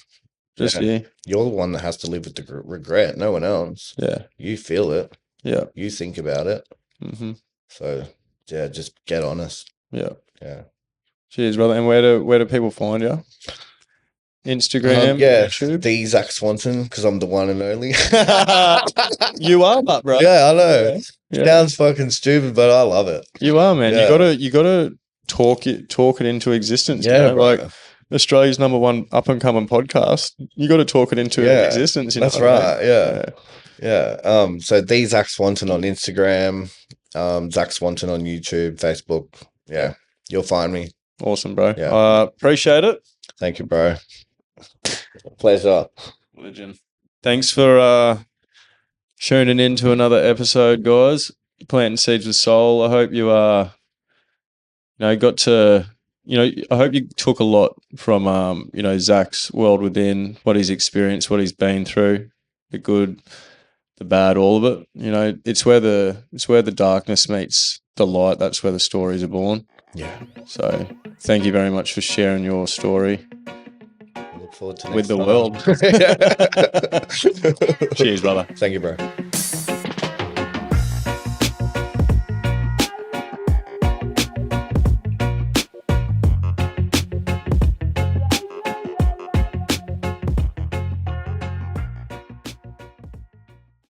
Just you. You're the one that has to live with the regret, no one else. Yeah. You feel it. Yeah. You think about it. So, just get honest. Yeah. Yeah. Cheers, brother. And where do people find you? Instagram, YouTube? The Zac Swanton, because I'm the one and only. You are, but bro. Yeah, I know. Yeah. Sounds fucking stupid, but I love it. You are, man. Yeah. You gotta talk it into existence. Yeah, like Australia's #1 up and coming podcast. You got to talk it into existence. That's right. Yeah. So the Zac Swanton on Instagram, Zac Swanton on YouTube, Facebook. Yeah, you'll find me. Awesome, bro. Yeah. Appreciate it. Thank you, bro. Pleasure. Legend. Thanks for tuning in to another episode, guys. Planting Seeds with Soul. I hope you got to, I hope you took a lot from Zac's world within, what he's experienced, what he's been through, the good, the bad, all of it. It's where the darkness meets the light. That's where the stories are born. Yeah. So thank you very much for sharing your story. Look forward to with the world. Cheers, brother. Thank you, bro.